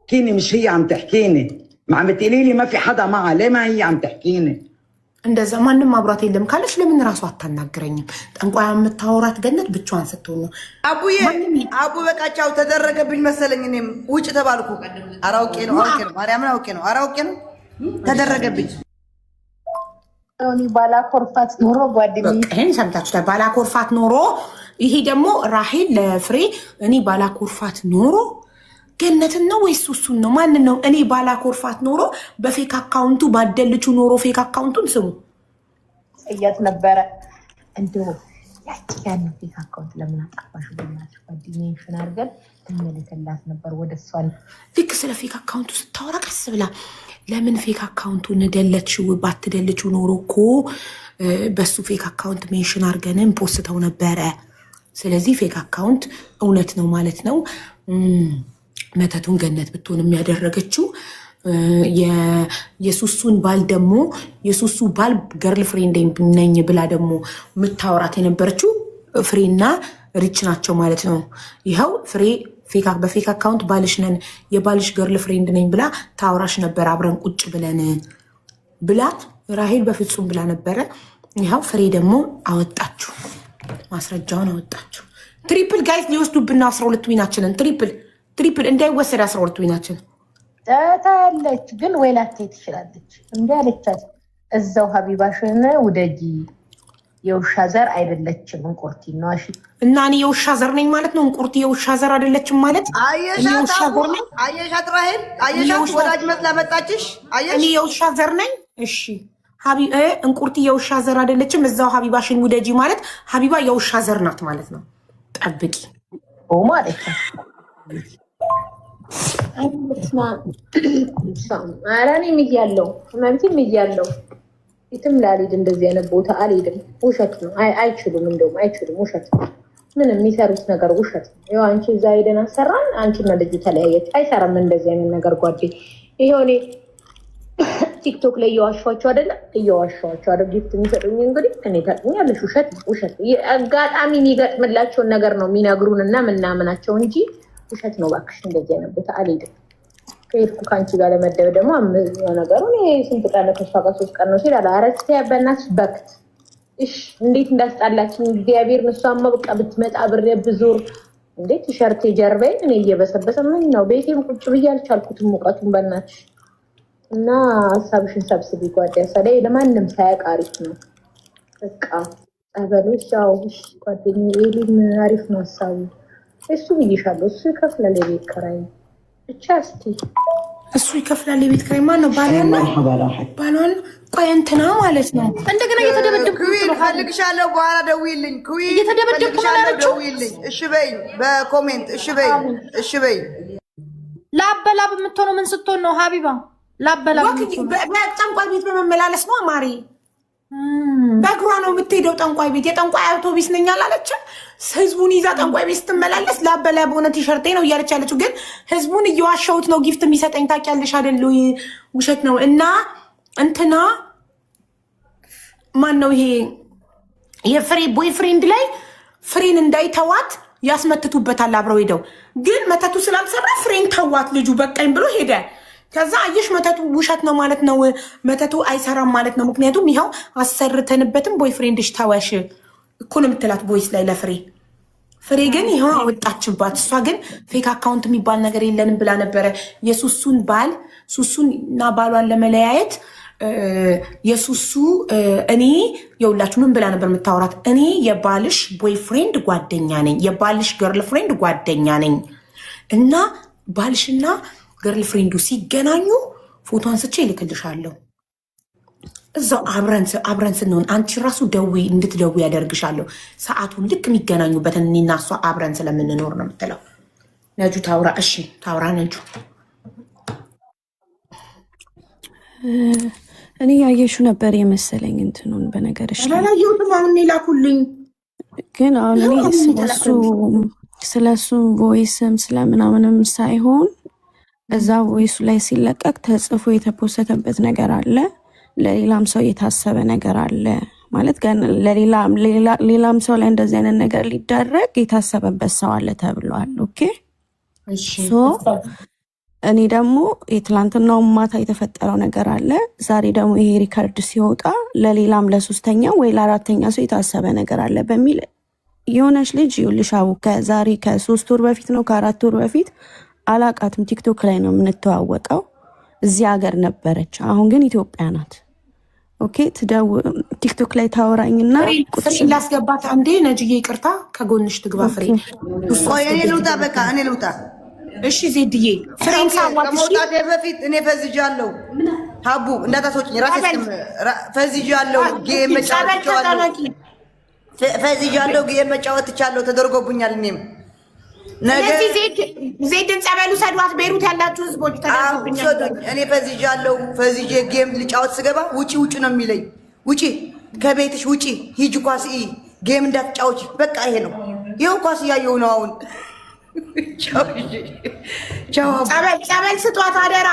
كيني مش هي عم تحكيني ما عم تقولي لي ما في حدا معها ليه ما هي عم تحكيني እንደዛ ማንም አብሯት የለም ካለች ለምን ራሱ አታናግረኝም? ጠንቋይ የምታወራት ገነት ብቻዋን ስትሆን ነው። አቡዬ አቡ በቃቻው ተደረገብኝ መሰለኝ። እኔም ውጭ ተባልኩ። አራውቄ ነው ማርያምን አውቄ ነው አራውቄ ነው ተደረገብኝ። እኔ ባላኮርፋት ኖሮ ጓደኛዬ ይሄን ሰምታችኋል። ባላኮርፋት ኖሮ ይሄ ደግሞ ራሄል ለፍሬ እኔ ባላኮርፋት ኖሮ ገነትን ነው ወይስ እሱን ነው? ማንን ነው? እኔ ባላኮርፋት ኖሮ በፌክ አካውንቱ ባደልቹ ኖሮ ፌክ አካውንቱን ስሙ እያት ነበረ እንደው ያቺ ያን ፌክ አካውንት ለምን አጣፋሽ ብላችሁ ጓደኛዬን አድርገን እንመለከላት ነበር ወደ እሷን። ልክ ስለ ፌክ አካውንቱ ስታወራ ቀስ ብላ ለምን ፌክ አካውንቱን ደለችው? ባትደልችው ኖሮ እኮ በሱ ፌክ አካውንት ሜንሽን አድርገንም ፖስተው ነበረ። ስለዚህ ፌክ አካውንት እውነት ነው ማለት ነው። መተቱን ገነት ብትሆን የሚያደረገችው የሱሱን ባል ደግሞ የሱሱ ባል ገርል ፍሬንድ ነኝ ብላ ደግሞ የምታወራት የነበረችው ፍሬና ሪች ናቸው ማለት ነው። ይኸው ፍሬ በፌክ አካውንት ባልሽ ነን የባልሽ ገርል ፍሬንድ ነኝ ብላ ታወራሽ ነበር አብረን ቁጭ ብለን ብላት ራሄል በፍጹም ብላ ነበረ። ይኸው ፍሬ ደግሞ አወጣችሁ፣ ማስረጃውን አወጣችሁ። ትሪፕል ጋይስ ሊወስዱብና 12 ዊናችንን ትሪፕል እንዳይወሰድ 12 ዊናችን ታያለች። ግን ወይ ላትሄድ ትችላለች። እንዲ አለቻት እዛው ሀቢባሽን ውደጂ የውሻ ዘር አይደለችም እንቁርቲ ነው። እሺ እና እኔ የውሻ ዘር ነኝ ማለት ነው። እንቁርቲ የውሻ ዘር አይደለችም ማለት አየሻት ራሄል አየሻት ወዳጅ መስላ መጣችሽ። እኔ የውሻ ዘር ነኝ። እሺ እንቁርቲ የውሻ ዘር አይደለችም። እዛው ሀቢባሽን ውደጂ ማለት ሀቢባ የውሻ ዘር ናት ማለት ነው። ጠብቂ ማለት አራኔም እያለው ማለትም እያለው የትም ላልሄድ እንደዚህ አይነት ቦታ አልሄድም። ውሸት ነው። አይችሉም፣ እንደውም አይችሉም። ውሸት ነው። ምንም የሚሰሩት ነገር ውሸት ነው። ይኸው አንቺ እዛ ሄደን አሰራን፣ አንቺና ልጅ ተለያየች። አይሰራም እንደዚህ አይነት ነገር ጓዴ። ይኸው እኔ ቲክቶክ ላይ እየዋሸኋቸው አይደለም፣ እየዋሸኋቸው አይደል? ጊፍት የሚሰጡኝ እንግዲህ እኔ ታውቂኛለሽ፣ ውሸት ውሸት። አጋጣሚ የሚገጥምላቸውን ነገር ነው የሚነግሩን እና ምናምናቸው እንጂ ውሸት ነው። እባክሽ እንደዚህ አይነት ቦታ አልሄድም። ከሄድኩ ከአንቺ ጋር ለመደብ ደግሞ ነገሩ ስንት ቀን ተስፋ ጋር 3 ቀን ነው ሲል አለ። አረስቴ በእናትሽ በክት እሽ እንዴት እንዳስጣላችን እግዚአብሔር። እሷማ በቃ ብትመጣ ብሬ ብዙር እንዴት ቲሸርቴ ጀርባዬን እኔ እየበሰበሰ ምን ነው ቤቴም ቁጭ ብዬ አልቻልኩትም ሙቀቱን በእናትሽ። እና ሀሳብሽን ሰብስቢ ጓደኛ ሰላይ ለማንም ሳያውቅ አሪፍ ነው። በቃ ጸበሎች ያው ጓደኛ ኤሊም አሪፍ ነው ሀሳቡ። እሱ ብዬሻለሁ። እሱ ይከፍላል የቤት ኪራይ ብቻ። እስኪ እሱ ይከፍላል የቤት ኪራይ። ማን ነው? ባሏን ቆይ እንትና ማለት ነው። እንደገና እየተደበደብኩ ነው። ፈልግሻለሁ፣ በኋላ ደውይልኝ። እየተደበደብኩ ነው ያለችው። እሺ በይ በኮሜንት እሺ በይ እሺ በይ። ላበላብ የምትሆነው ምን ስትሆን ነው ሀቢባ? ላበላብ ጠንቋይ ቤት በመመላለስ ነው ማሪ። በእግሯ ነው የምትሄደው ጠንቋይ ቤት። የጠንቋይ አውቶቢስ ነኝ አላለችም? ህዝቡን ይዛ ጠንቋይ ቤት ስትመላለስ ላበላ በሆነ ቲሸርቴ ነው እያለች ያለችው። ግን ህዝቡን እየዋሸሁት ነው ጊፍት የሚሰጠኝ ታውቂያለሽ አይደል? ውሸት ነው። እና እንትና ማን ነው ይሄ የፍሬ ቦይፍሬንድ ላይ ፍሬን እንዳይተዋት ያስመትቱበታል አብረው ሄደው። ግን መተቱ ስላልሰራ ፍሬን ተዋት ልጁ በቃኝ ብሎ ሄደ። ከዛ አየሽ መተቱ ውሸት ነው ማለት ነው። መተቱ አይሰራም ማለት ነው። ምክንያቱም ይኸው አሰርተንበትም ቦይፍሬንድሽ ተወሽ እኮ ነው የምትላት ቦይስ ላይ ለፍሬ። ፍሬ ግን ይኸው አወጣችባት። እሷ ግን ፌክ አካውንት የሚባል ነገር የለንም ብላ ነበረ። የሱሱን ባል ሱሱን እና ባሏን ለመለያየት የሱሱ እኔ የሁላችሁ ምን ብላ ነበር የምታወራት? እኔ የባልሽ ቦይፍሬንድ ጓደኛ ነኝ፣ የባልሽ ገርል ፍሬንድ ጓደኛ ነኝ እና ባልሽና ገርል ፍሬንዱ ሲገናኙ ፎቶ አንስቼ ይልክልሻለሁ። እዛው አብረን ስንሆን አንቺ ራሱ እንድትደዊ ያደርግሻለሁ። ሰዓቱን ልክ የሚገናኙበትን እኔና እሷ አብረን ስለምንኖር ነው የምትለው። ነጁ ታውራ። እሺ ታውራ ነጁ። እኔ ያየሹ ነበር የመሰለኝ እንትኑን በነገርሽ ላይ አላየሁትም። አሁን ላኩልኝ። ግን አሁን እኔ ስለሱ ቮይስም ስለምናምንም ሳይሆን እዛ ቮይሱ ላይ ሲለቀቅ ተጽፎ የተፖሰተበት ነገር አለ። ለሌላም ሰው የታሰበ ነገር አለ ማለት ሌላም ሰው ላይ እንደዚህ አይነት ነገር ሊደረግ የታሰበበት ሰው አለ ተብሏል። ኦኬ እኔ ደግሞ የትላንትናው ማታ የተፈጠረው ነገር አለ። ዛሬ ደግሞ ይሄ ሪከርድ ሲወጣ ለሌላም ለሶስተኛ ወይ ለአራተኛ ሰው የታሰበ ነገር አለ በሚል የሆነች ልጅ ይልሻው ከዛሬ ከ3 ወር በፊት ነው ከ4 ወር በፊት አላቃትም። ቲክቶክ ላይ ነው የምንተዋወቀው። እዚህ ሀገር ነበረች፣ አሁን ግን ኢትዮጵያ ናት። ኦኬ ቲክቶክ ላይ ታወራኝና ፍሬ ላስገባት አንዴ። ነጅዬ ይቅርታ ከጎንሽ ትግባ ፍሬ። እኔ ልውጣ፣ በቃ እኔ ልውጣ። እሺ ዜድዬ ፍሬን ከመውጣቴ በፊት እኔ ፈዝጃለሁ። ሀቡ እንዳታስወጪኝ፣ ራሴ ፈዝጃለሁ። ጌም መጫወት ትቻለሁ፣ ተደርጎብኛል። እኔም ስለዚህ ዜድን ጸበሉ ሰዷት። ቤሩት ያላችሁ ህዝቦች ተደርጎብኛል። እኔ ፈዝጃለሁ። ፈዝጄ ጌም ልጫወት ስገባ ውጪ ነው የሚለኝ። ውጪ ከቤትሽ ውጪ፣ ሂጂ ኳስ ጌም እንዳትጫወች። በቃ ይሄ ነው። ይኸው ኳስ እያየሁ ነው አሁን። ጸበል ስጧት አደራ።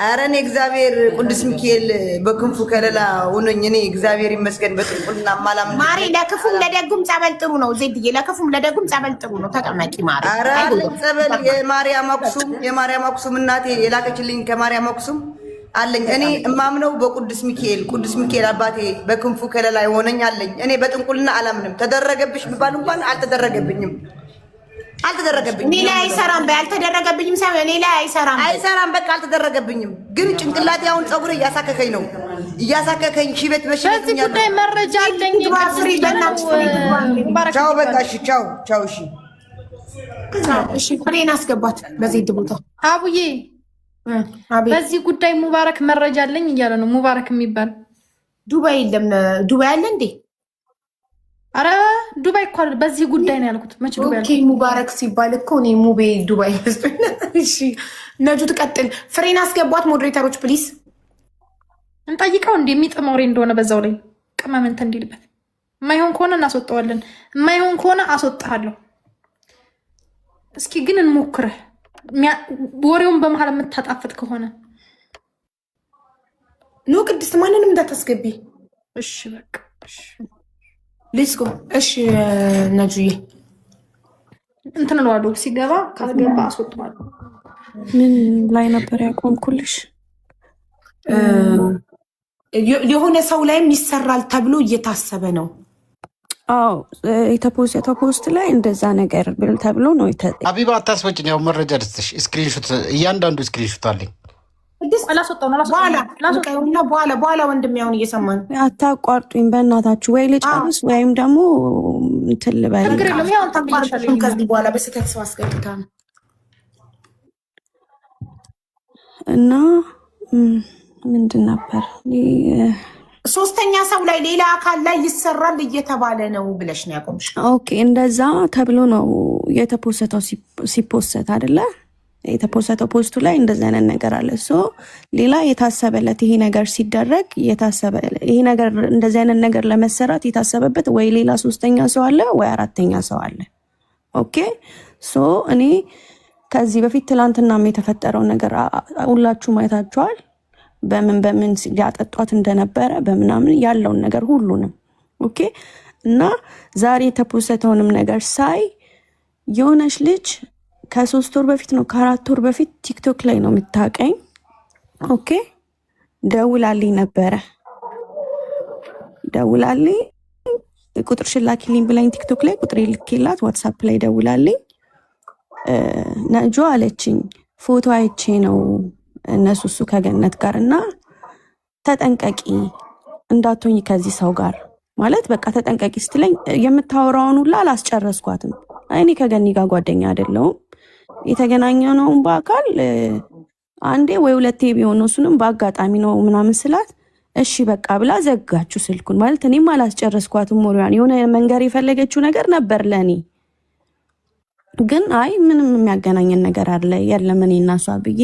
ኧረ እኔ እግዚአብሔር ቅዱስ ሚካኤል በክንፉ ከለላ ሆኖኝ እኔ እግዚአብሔር ይመስገን በጥንቁልና ማላምን ማሪ። ለክፉም ለደጉም ጸበል ጥሩ ነው ዜድዬ፣ ለክፉም ለደጉም ጸበል ጥሩ ነው። ተቀመጪ ማሪ። ኧረ ጸበል የማርያም አክሱም እናቴ የላከችልኝ ከማርያም አክሱም አለኝ። እኔ እማምነው በቅዱስ ሚካኤል አባቴ በክንፉ ከለላ ሆነኝ አለኝ። እኔ በጥንቁልና አላምንም። ተደረገብሽ ቢባል እንኳን አልተደረገብኝም። እኔ ላይ አይሰራም። ያልተደረገብኝም ሳይሆን እኔ ላይ አይሰራም። በቃ አልተደረገብኝም። ግን ጭንቅላቴ አሁን ፀጉሬ እያሳከከኝ ነው። ሺበት በዚህ ጉዳይ መረጃ አለኝ። ቻው በቃ እሺ፣ ቻው እሺ። እሺ ፍሬን አስገባት በዜድ ቦታ። አቡዬ በዚህ ጉዳይ ሙባረክ መረጃ አለኝ እያለ ነው። ሙባረክ የሚባል ዱባይ የለም። ዱባይ አለ እንዴ? አረ ዱባይ እኮ በዚህ ጉዳይ ነው ያልኩት። መቼ ዱባይ ኦኬ ሙባረክ ሲባል እኮ እኔ ሙቤ ዱባይ። እሺ ነጁ ትቀጥል። ፍሬን አስገቧት ሞዴሬተሮች ፕሊዝ። እንጠይቀው እንደሚጥም ወሬ እንደሆነ በዛው ላይ ቅመምንት እንዲልበት። የማይሆን ከሆነ እናስወጣዋለን፣ የማይሆን ከሆነ አስወጣለሁ። እስኪ ግን እንሞክረህ ወሬውን በመሀል የምታጣፍጥ ከሆነ ኖ ቅድስት ማንንም እንዳታስገቢ እሺ። በቃ እሺ ሌትስ ጎ። እሺ ነጁዬ እንትን እለዋለሁ። ሲገባ ካልገባ አስወጣዋለሁ። ምን ላይ ነበር ያቆምኩልሽ? የሆነ ሰው ላይም ይሰራል ተብሎ እየታሰበ ነው። አዎ የተፖስተው ፖስት ላይ እንደዛ ነገር ብል ተብሎ ነው። ሀቢባ አታስወጭኝ። ያው መረጃ ደስተሽ ስክሪንሾት፣ እያንዳንዱ ስክሪንሾት አለኝ። በኋላ ወንድም ያሁን እየሰማን አታቋርጡኝ በእናታችሁ። ወይ ልጨርስ ወይም ደግሞ እንትን ልበል። ከዚህ በኋላ በስህተት ሰው አስገብታ ነው እና ምንድን ነበር ሶስተኛ ሰው ላይ ሌላ አካል ላይ ይሰራል እየተባለ ነው ብለሽ ነው ያቆምሽ? ኦኬ እንደዛ ተብሎ ነው የተፖሰተው። ሲፖሰት አይደለ የተፖሰተው ፖስቱ ላይ እንደዛ አይነት ነገር አለ። ሌላ የታሰበለት ይሄ ነገር ሲደረግ ይሄ ነገር እንደዚህ አይነት ነገር ለመሰራት የታሰበበት ወይ ሌላ ሶስተኛ ሰው አለ ወይ አራተኛ ሰው አለ። ኦኬ እኔ ከዚህ በፊት ትላንትናም የተፈጠረው ነገር ሁላችሁም አይታችኋል። በምን ሊያጠጧት እንደነበረ በምናምን ያለውን ነገር ሁሉንም ኦኬ። እና ዛሬ የተፖሰተውንም ነገር ሳይ የሆነች ልጅ ከ3 ወር በፊት ነው ከ4 ወር በፊት ቲክቶክ ላይ ነው የምታቀኝ። ኦኬ ደውላልኝ ነበረ። ደውላልኝ ቁጥርሽን ላኪልኝ ብላኝ ቲክቶክ ላይ ቁጥሬ ልኬላት ዋትሳፕ ላይ ደውላልኝ ነጆ አለችኝ። ፎቶ አይቼ ነው እነሱ እሱ ከገነት ጋር እና ተጠንቀቂ እንዳትሆኝ ከዚህ ሰው ጋር ማለት በቃ ተጠንቀቂ ስትለኝ የምታወራውን ሁላ አላስጨረስኳትም። እኔ ከገኒ ጋር ጓደኛ አይደለሁም። የተገናኘነውን በአካል አንዴ ወይ ሁለቴ ቢሆን እሱንም በአጋጣሚ ነው ምናምን ስላት እሺ በቃ ብላ ዘጋችሁ ስልኩን። ማለት እኔም አላስጨረስኳትም ወሬዋን። የሆነ መንገር የፈለገችው ነገር ነበር ለእኔ ግን አይ ምንም የሚያገናኘን ነገር አለ የለም እኔ እና እሷ ብዬ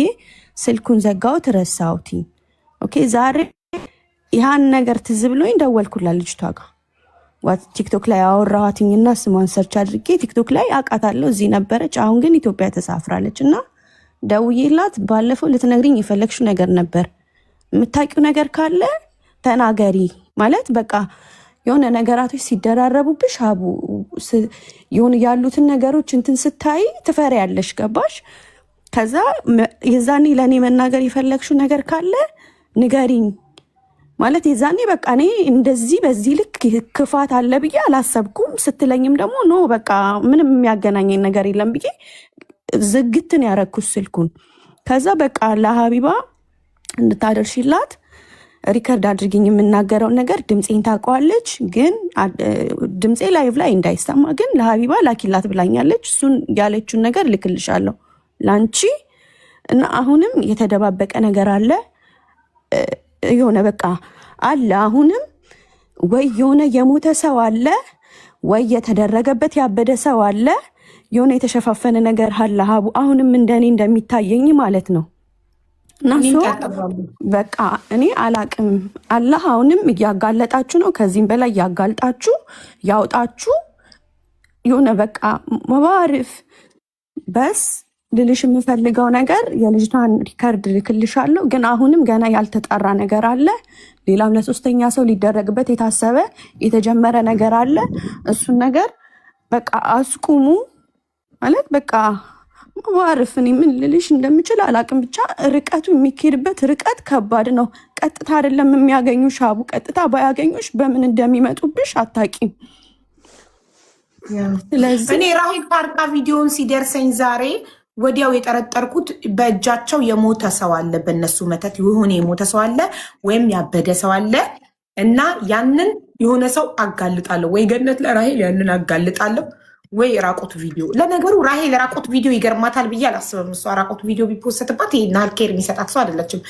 ስልኩን ዘጋሁት፣ ረሳሁት። ኦኬ ዛሬ ያን ነገር ትዝ ብሎኝ ደወልኩላት ልጅቷ ጋር ቲክቶክ ላይ አወራኋትኝና ስሟን ሰርች አድርጌ ቲክቶክ ላይ አውቃታለሁ፣ እዚህ ነበረች፣ አሁን ግን ኢትዮጵያ ተሳፍራለች። እና ደውዬላት ባለፈው ልትነግሪኝ የፈለግሽው ነገር ነበር፣ የምታውቂው ነገር ካለ ተናገሪ ማለት በቃ የሆነ ነገራቶች ሲደራረቡብሽ አቡ የሆነ ያሉትን ነገሮች እንትን ስታይ ትፈሪያለሽ፣ ገባሽ? ከዛ የዛኔ ለእኔ መናገር የፈለግሽው ነገር ካለ ንገሪኝ ማለት የዛኔ በቃ እኔ እንደዚህ በዚህ ልክ ክፋት አለ ብዬ አላሰብኩም። ስትለኝም ደግሞ ኖ በቃ ምንም የሚያገናኘኝ ነገር የለም ብዬ ዝግትን ያረኩት ስልኩን። ከዛ በቃ ለሀቢባ እንድታደርሽላት ሪከርድ አድርጊኝ የምናገረውን ነገር፣ ድምፄን ታውቀዋለች፣ ግን ድምፄ ላይቭ ላይ እንዳይሰማ ግን ለሀቢባ ላኪላት ብላኛለች። እሱን ያለችውን ነገር ልክልሻለሁ ላንቺ። እና አሁንም የተደባበቀ ነገር አለ የሆነ በቃ አለ አሁንም ወይ የሆነ የሞተ ሰው አለ ወይ የተደረገበት ያበደ ሰው አለ፣ የሆነ የተሸፋፈነ ነገር አለ ሀቡ አሁንም እንደኔ እንደሚታየኝ ማለት ነው። እና በቃ እኔ አላቅም። አላህ አሁንም እያጋለጣችሁ ነው። ከዚህም በላይ እያጋልጣችሁ ያውጣችሁ። የሆነ በቃ መባርፍ በስ ልልሽ የምፈልገው ነገር የልጅቷን ሪከርድ ልክልሻለሁ፣ ግን አሁንም ገና ያልተጣራ ነገር አለ። ሌላም ለሶስተኛ ሰው ሊደረግበት የታሰበ የተጀመረ ነገር አለ። እሱን ነገር በቃ አስቁሙ ማለት በቃ መባርፍ። እኔ ምን ልልሽ እንደምችል አላቅም። ብቻ ርቀቱ የሚካሄድበት ርቀት ከባድ ነው። ቀጥታ አይደለም የሚያገኙሽ አቡ፣ ቀጥታ ባያገኙሽ በምን እንደሚመጡብሽ አታቂም። ስለዚህ እኔ ራሂል ፓርካ ቪዲዮን ሲደርሰኝ ዛሬ ወዲያው የጠረጠርኩት በእጃቸው የሞተ ሰው አለ፣ በእነሱ መተት የሆነ የሞተ ሰው አለ ወይም ያበደ ሰው አለ እና ያንን የሆነ ሰው አጋልጣለሁ ወይ ገነት ለራሂል ያንን አጋልጣለሁ ወይ ራቆት ቪዲዮ። ለነገሩ ራሂል ራቆት ቪዲዮ ይገርማታል ብዬ አላስብም። እሷ ራቆት ቪዲዮ ቢፖስትባት ይሄን ያህል ኬር የሚሰጣት ሰው አይደለችም።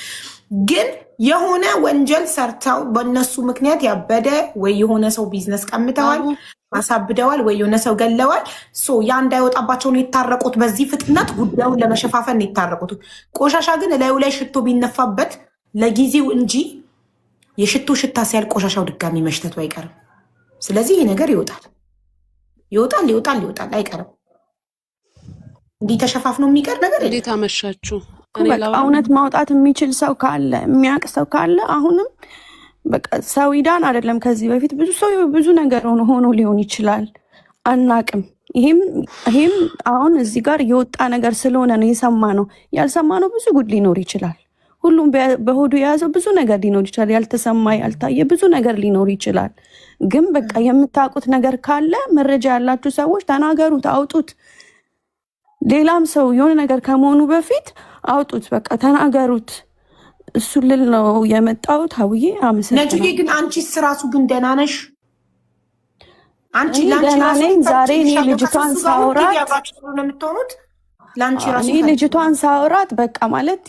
ግን የሆነ ወንጀል ሰርተው በእነሱ ምክንያት ያበደ ወይ የሆነ ሰው ቢዝነስ ቀምተዋል፣ አሳብደዋል፣ ወይ የሆነ ሰው ገለዋል። ያ እንዳይወጣባቸውን የታረቁት በዚህ ፍጥነት ጉዳዩን ለመሸፋፈን የታረቁት። ቆሻሻ ግን እላዩ ላይ ሽቶ ቢነፋበት ለጊዜው እንጂ የሽቶ ሽታ ሲያል ቆሻሻው ድጋሚ መሽተቱ አይቀርም። ስለዚህ ይህ ነገር ይወጣል አይቀርም። እንዲህ ተሸፋፍኖ የሚቀር ነገር እንዴት አመሻችሁ። እውነት ማውጣት የሚችል ሰው ካለ የሚያውቅ ሰው ካለ አሁንም በቃ ሰው ይዳን አይደለም። ከዚህ በፊት ብዙ ሰው ብዙ ነገር ሆኖ ሊሆን ይችላል፣ አናቅም። ይሄም አሁን እዚህ ጋር የወጣ ነገር ስለሆነ ነው የሰማነው። ያልሰማነው ብዙ ጉድ ሊኖር ይችላል። ሁሉም በሆዱ የያዘው ብዙ ነገር ሊኖር ይችላል። ያልተሰማ ያልታየ ብዙ ነገር ሊኖር ይችላል። ግን በቃ የምታውቁት ነገር ካለ መረጃ ያላችሁ ሰዎች ተናገሩት፣ አውጡት። ሌላም ሰው የሆነ ነገር ከመሆኑ በፊት አውጡት፣ በቃ ተናገሩት። እሱ ልል ነው የመጣሁት። ሀውዬ አመሰግናለሁ። ነጁዬ ግን አንቺስ ራሱ ግን ደህና ነሽ? አንቺ ደህና ነኝ። ዛሬ እኔ ልጅቷን ሳውራት እኔ ልጅቷን ሳውራት በቃ ማለት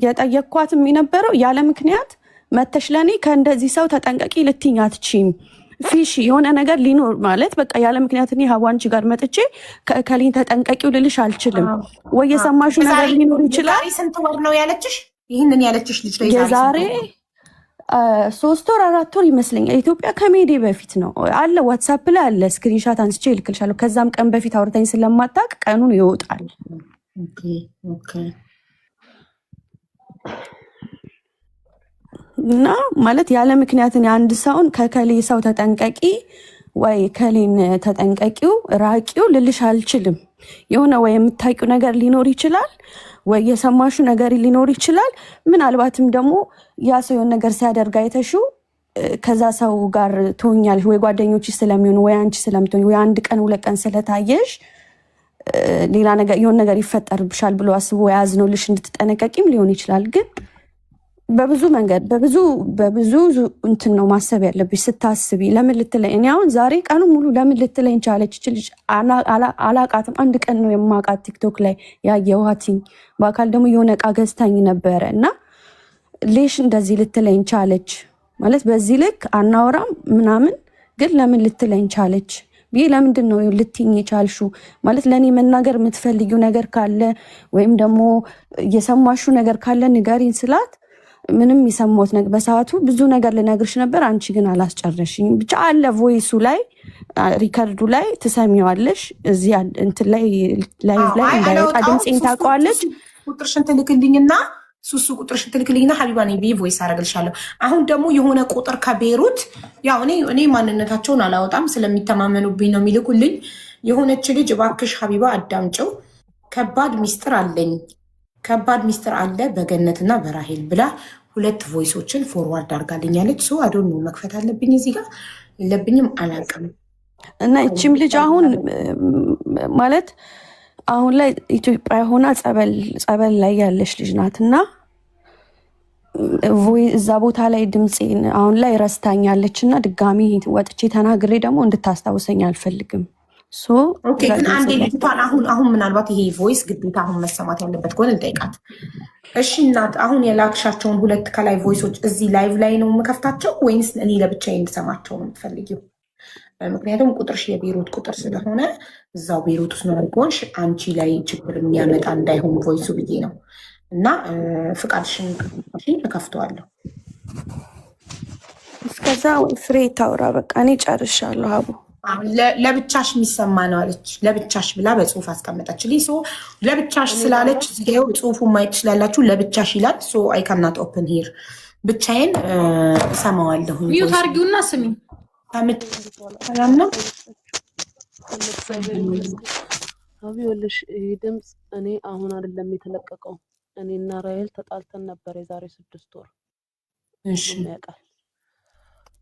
የጠየቅኳትም የነበረው ያለ ምክንያት መተሽ ለእኔ ከእንደዚህ ሰው ተጠንቀቂ ልትይኝ አትችይም። ፊሽ የሆነ ነገር ሊኖር ማለት በቃ ያለ ምክንያት እኔ ሀዋ አንቺ ጋር መጥቼ ከሊን ተጠንቀቂው ልልሽ አልችልም። ወይ የሰማሽው ነገር ሊኖር ይችላል። ስንት ወር ነው ያለችሽ? ይህንን ያለችሽ ልጅ የዛሬ 3 ወር 4 ወር ይመስለኛል። ኢትዮጵያ ከሜዴ በፊት ነው አለ፣ ዋትሳፕ ላይ አለ፣ ስክሪንሻት አንስቼ ይልክልሻለሁ። ከዛም ቀን በፊት አውርታኝ ስለማታውቅ ቀኑን ይወጣል። እና ማለት ያለ ምክንያት አንድ ሰውን ከከሌ ሰው ተጠንቀቂ ወይ ከሌን ተጠንቀቂው ራቂው ልልሽ አልችልም። የሆነ ወይ የምታውቂው ነገር ሊኖር ይችላል ወይ የሰማሹ ነገር ሊኖር ይችላል። ምናልባትም ደግሞ ያ ሰው የሆነ ነገር ሲያደርግ አይተሽው ከዛ ሰው ጋር ትሆኛለሽ ወይ ጓደኞችሽ ስለሚሆኑ ወይ አንቺ ስለምትሆኝ ወይ አንድ ቀን 2 ቀን ስለታየሽ ሌላ ነገር የሆነ ነገር ይፈጠርብሻል ብሎ አስቦ ያዝኖልሽ እንድትጠነቀቂም ሊሆን ይችላል። ግን በብዙ መንገድ በብዙ እንትን ነው ማሰብ ያለብሽ ስታስቢ። ለምን ልትለኝ እኔ አሁን ዛሬ ቀኑ ሙሉ ለምን ልትለኝ ቻለች? ልጅ አላቃትም። አንድ ቀን ነው የማውቃት ቲክቶክ ላይ ያየኋትኝ። በአካል ደግሞ የሆነ እቃ ገዝታኝ ነበረ እና ሌሽ እንደዚህ ልትለኝ ቻለች ማለት በዚህ ልክ አናወራም ምናምን፣ ግን ለምን ልትለኝ ቻለች ብዬ ለምንድን ነው ልትይኝ ቻልሹ ማለት ለእኔ መናገር የምትፈልጊው ነገር ካለ ወይም ደግሞ የሰማሹ ነገር ካለ ንገሪኝ ስላት ምንም የሰማሁት ነገር በሰዓቱ ብዙ ነገር ልነግርሽ ነበር፣ አንቺ ግን አላስጨረሽኝም። ብቻ አለ ቮይሱ ላይ ሪከርዱ ላይ ትሰሚዋለሽ። እዚህ እንትን ላይ ላይቭ ላይ እንዳይወጣ ድምፄን ታውቀዋለች። ቁጥርሽን ትልክልኝና ሱሱ ቁጥርሽን ትልክልኝና ሀቢባ ነኝ ብዬ ቮይስ አደርግልሻለሁ። አሁን ደግሞ የሆነ ቁጥር ከቤሩት ያው እኔ ማንነታቸውን አላወጣም ስለሚተማመኑብኝ ነው የሚልኩልኝ። የሆነች ልጅ እባክሽ ሀቢባ አዳምጪው፣ ከባድ ሚስጥር አለኝ፣ ከባድ ሚስጥር አለ በገነትና በራሄል ብላ 2 ቮይሶችን ፎርዋርድ አድርጋልኛለች። ሶ አዶን ነው መክፈት አለብኝ እዚህ ጋር የለብኝም አላውቅም። እና እቺም ልጅ አሁን ማለት አሁን ላይ ኢትዮጵያ ሆና ጸበል ላይ ያለች ልጅ ናት እና እዛ ቦታ ላይ ድምፄን አሁን ላይ ረስታኛለች እና ድጋሚ ወጥቼ ተናግሬ ደግሞ እንድታስታውሰኝ አልፈልግም። ግን አንዴ ልጅቷን አሁን ምናልባት ይሄ ቮይስ ግዴታ አሁን መሰማት ያለበት ከሆነ ልጠይቃት። እሺ እናት አሁን የላክሻቸውን 2 ከላይ ቮይሶች እዚህ ላይቭ ላይ ነው የምከፍታቸው ወይንስ እኔ ለብቻዬ እንድሰማቸው ነው የምትፈልጊው? ምክንያቱም ቁጥርሽ የቤሩት ቁጥር ስለሆነ እዛው ቤሩት ውስጥ ነው ያልኩሽ፣ አንቺ ላይ ችግር የሚያመጣ እንዳይሆን ቮይሱ ብዬ ነው። እና ፍቃድሽን እከፍተዋለሁ። እስከዛ ፍሬ ታውራ በቃ እኔ ጨርሻለሁ። አቡ ለብቻሽ የሚሰማ ነው አለች። ለብቻሽ ብላ በጽሁፍ አስቀመጠችልኝ። ሶ ለብቻሽ ስላለች ይሄው ጽሁፉ ማየት ትችላላችሁ። ለብቻሽ ይላል። ሶ አይ ካናት ኦፕን ሂር ብቻዬን እሰማዋለሁ። ሚዩት አድርጊውና ስሚ አብዮልሽ ይሄ ድምፅ እኔ አሁን አይደለም የተለቀቀው። እኔና ራሄል ተጣልተን ነበር የዛሬ 6 ወር። እሺ ያውቃል።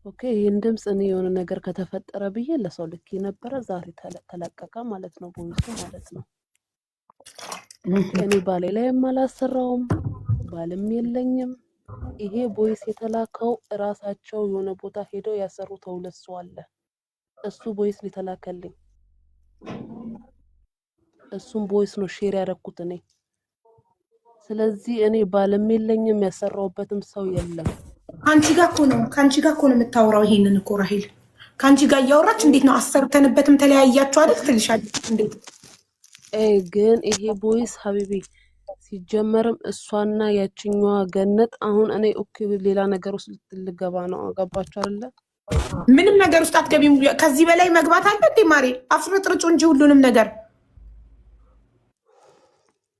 ኦኬ ይሄን ድምፅ እኔ የሆነ ነገር ከተፈጠረ ብዬ ለሰው ልክ ነበረ። ዛሬ ተለቀቀ ማለት ነው፣ ቦይሱ ማለት ነው። እኔ ባሌ ላይም አላሰራውም፣ ባልም የለኝም። ይሄ ቦይስ የተላከው እራሳቸው የሆነ ቦታ ሄደው ያሰሩት 2 ሰው አለ። እሱ ቦይስ ሊተላከልኝ እሱም ቦይስ ነው ሼር ያደረኩት እኔ። ስለዚህ እኔ ባልም የለኝም ያሰራውበትም ሰው የለም። ከአንቺ ጋር እኮ ነው የምታወራው። ይሄንን እኮ ራሄል ከአንቺ ጋር እያወራች እንዴት ነው አሰርተንበትም ተለያያችሁ አይደል ትልሻለች። እንዴት ግን ይሄ ቦይስ ሀቢቢ ሲጀመርም እሷና ያችኛዋ ገነት አሁን እኔ ኦኬ ሌላ ነገር ውስጥ ልትገባ ነው። አገባችሁ አይደለ? ምንም ነገር ውስጥ አትገቢም። ከዚህ በላይ መግባት አለ እንዴ ማሬ? አፍርጥርጩ እንጂ ሁሉንም ነገር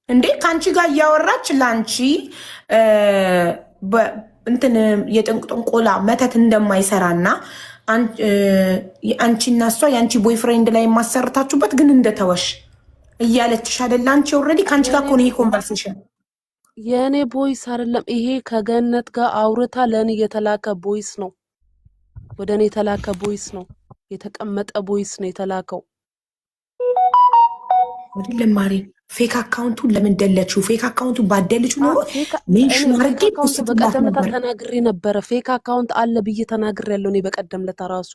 እንዴ ከአንቺ ጋር እያወራች ለአንቺ እንትን የጥንቆላ መተት እንደማይሰራና አንቺና እሷ የአንቺ ቦይፍሬንድ ላይ የማሰርታችሁበት ግን እንደተወሽ እያለችሽ አይደል? አንቺ ኦልሬዲ ከአንቺ ጋር ኮን ይሄ ኮንቨርሴሽን የእኔ ቦይስ አይደለም። ይሄ ከገነት ጋር አውርታ ለእኔ የተላከ ቦይስ ነው። ወደ እኔ የተላከ ቦይስ ነው። የተቀመጠ ቦይስ ነው የተላከው አይደለም ማሪ። ፌክ አካውንቱን ለምን ደለችው? ፌክ አካውንቱን ባደልችው ነው ሜንሽን አድርጌ በቀደም ለታ ተናግሬ ነበረ። ፌክ አካውንት አለ ብዬ ተናግሬ ያለው እኔ በቀደም ለታ ራሱ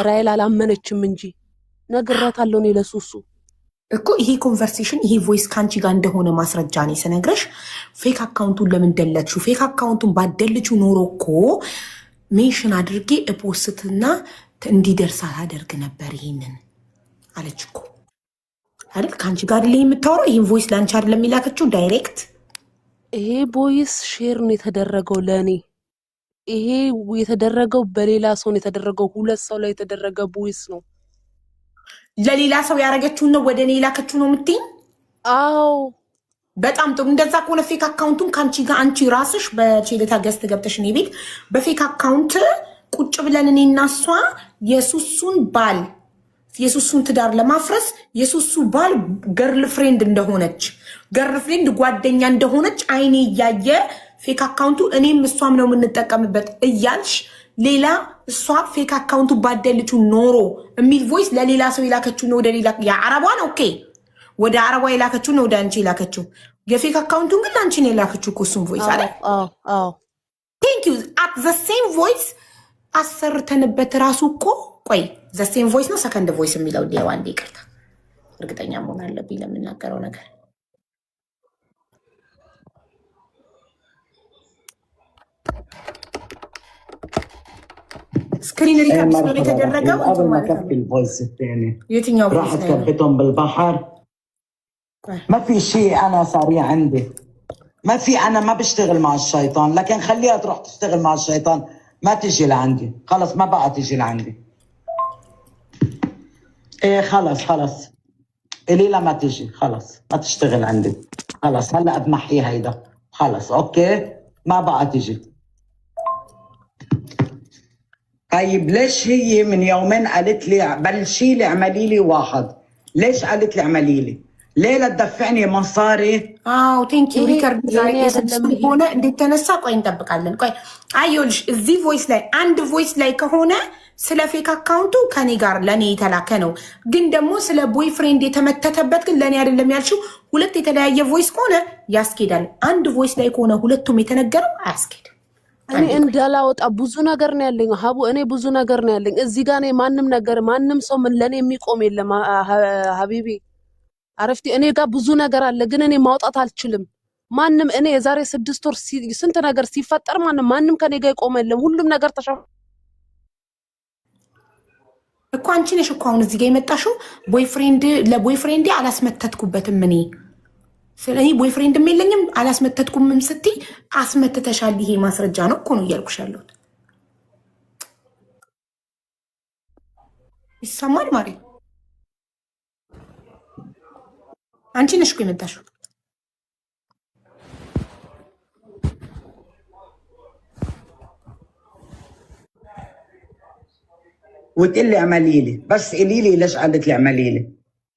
ራይል አላመነችም እንጂ ነግራታለሁ እኔ ለሱሱ እኮ ይሄ ኮንቨርሴሽን ይሄ ቮይስ ካንቺ ጋር እንደሆነ ማስረጃ ነው ስነግረሽ። ፌክ አካውንቱን ለምን ደለችው? ፌክ አካውንቱን ባደልችው ኖሮ እኮ ሜንሽን አድርጌ ፖስትና እንዲደርሳት አደርግ ነበር። ይሄንን አለች እኮ አይደል? ካንቺ ጋር ላይ የምታወራው ይሄን ቮይስ ላንቺ አይደለም የሚላከችው ዳይሬክት። ይሄ ቮይስ ሼር ነው የተደረገው ለኔ። ይሄ የተደረገው በሌላ ሰው ነው የተደረገው። 2 ሰው ላይ የተደረገ ቮይስ ነው። ለሌላ ሰው ያረገችው ነው ወደ እኔ ላከችው ነው የምትይኝ? አዎ በጣም ጥሩ። እንደዛ ከሆነ ፌክ አካውንቱን ካንቺ ጋር አንቺ ራስሽ በቼሌታ ገስት ገብተሽ እኔ ቤት በፌክ አካውንት ቁጭ ብለን እኔና እሷ የሱሱን ባል የሱሱን ትዳር ለማፍረስ የሱሱ ባል ገርል ፍሬንድ እንደሆነች ገርል ፍሬንድ ጓደኛ እንደሆነች አይኔ እያየ ፌክ አካውንቱ እኔም እሷም ነው የምንጠቀምበት እያልሽ ሌላ እሷ ፌክ አካውንቱ ባደልችው ኖሮ የሚል ቮይስ ለሌላ ሰው የላከችው ነው። ወደ ሌላ የአረቧን ኦኬ ወደ አረቧ የላከችው ነው ወደ አንቺ የላከችው። የፌክ አካውንቱን ግን አንቺ ነው የላከችው እኮ እሱን ቮይስ አለ። ቴንክ ዩ አት ዘ ሴም ቮይስ አሰርተንበት ራሱ እኮ ቆይ ዘ ሴም ቮይስ ነው ሰከንድ ቮይስ የሚለው ዲያው አንዴ ይቅርታ እርግጠኛ መሆን አለብኝ ለምናገረው ነገር። سكرين ريكاب سوري تدرجوا قبل ما كفي الفويس الثاني يتنيو راحت كبتهم بالبحر ما في شيء انا صار عندي ما في انا ما بشتغل مع الشيطان، لكن خليها تروح تشتغل مع الشيطان، ما تجي لعندي، خلص ما بقى تجي لعندي. ايه خلص قولي لها ما تجي، خلص ما تشتغل عندي، خلص هلا بمحي هيدا، خلص اوكي ما بقى تجي. طيب ليش هي من يومين قالت لي بلشي لي اعملي لي واحد؟ ليش قالت لي اعملي لي؟ ليه لا تدفعني مصاري؟ ቴንኪዩ ሪከርድ ዛሬ የስድስት ሆነ እንድትነሳ ቆይ እንጠብቃለን። ቆይ አየሁልሽ እዚህ ቮይስ ላይ አንድ ቮይስ ላይ ከሆነ ስለ ፌክ አካውንቱ ከኔ ጋር ለኔ የተላከ ነው። ግን ደግሞ ስለ ቦይፍሬንድ የተመተተበት ግን ለኔ አይደለም ያልሽው። ሁለት የተለያየ ቮይስ ከሆነ ያስኬዳል። አንድ ቮይስ ላይ ከሆነ ሁለቱም የተነገረው አያስኬድም። እኔ እንዳላወጣ ብዙ ነገር ነው ያለኝ ሀቡ፣ እኔ ብዙ ነገር ነው ያለኝ እዚህ ጋር። እኔ ማንም ሰው ምን ለኔ የሚቆም የለም ሀቢቢ አረፍቲ። እኔ ጋር ብዙ ነገር አለ፣ ግን እኔ ማውጣት አልችልም። ማንም እኔ የዛሬ 6 ወር ስንት ነገር ሲፈጠር ማንም ከኔ ጋር ይቆም የለም። ሁሉም ነገር እኮ አንቺ ነሽ እኮ አሁን እዚህ ጋር የመጣሽው ለቦይፍሬንድ አላስመተትኩበትም እኔ ስለዚህ ቦይፍሬንድ የለኝም አላስመተትኩም ስትይ አስመተተሻል። ይሄ ማስረጃ ነው እኮ ነው እያልኩሽ ያለሁት። ይሰማል ማለት አንቺ ነሽ እኮ የመጣሽው። وتقول لي اعملي لي، بس قولي لي ليش قالت لي اعملي لي؟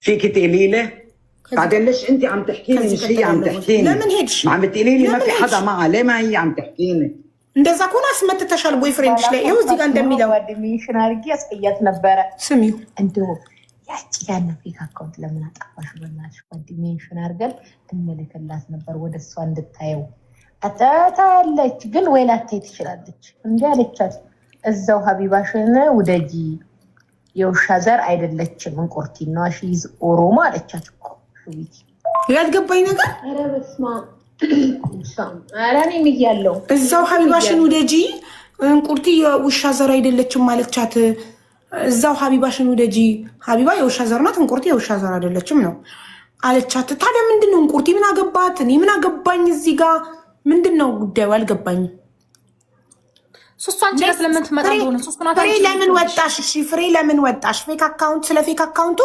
فيك تقولي لي؟ بعدين ليش انت عم تحكيني مش هي عم تحكيني؟ لمن هيدش؟ ما عم بتقولي لي ما في حدا معها، ليه ما هي عم تحكيني؟ እንደዛ ከሆነ አስመተተሻል ቦይፍሬንድሽ ላይ ይኸው እዚህ ጋር እንደሚለው ጓደኛሽን አድርጌ አስቀያት ነበረ። ስሚው እንደው ያቺ ያነ ፌክ አካውንት ለምን አጠፋሽ? በእናትሽ ጓደኛሽን አድርገን እንልክላት ነበር ወደ እሷ እንድታየው። አታታለች ግን ወይ ላታይ ትችላለች። እንዴ አለቻት እዛው ሀቢባሽን ውደጂ፣ የውሻ ዘር አይደለችም እንቁርቲ ነው አሽይዝ ኦሮሞ አለቻት እኮ ሹቢቲ። ያልገባኝ ነገር ኧረ በስመ አብ ኧረ እኔም እያለሁ እዛው ሀቢባሽን ውደጂ እንቁርቲ የውሻ ዘር አይደለችም ማለቻት። እዛው ሀቢባሽን ውደጂ፣ ሀቢባ የውሻ ዘር ናት፣ እንቁርቲ የውሻ ዘር አይደለችም ነው አለቻት። ታዲያ ምንድነው እንቁርቲ ምን አገባት? እኔ ምን አገባኝ? እዚህ ጋር ምንድነው ጉዳዩ? አልገባኝም። ፍሬ ለምን ወጣሽ? እሺ ፍሬ ለምን ወጣሽ? ፌክ አካውንት ስለ ፌክ አካውንቱ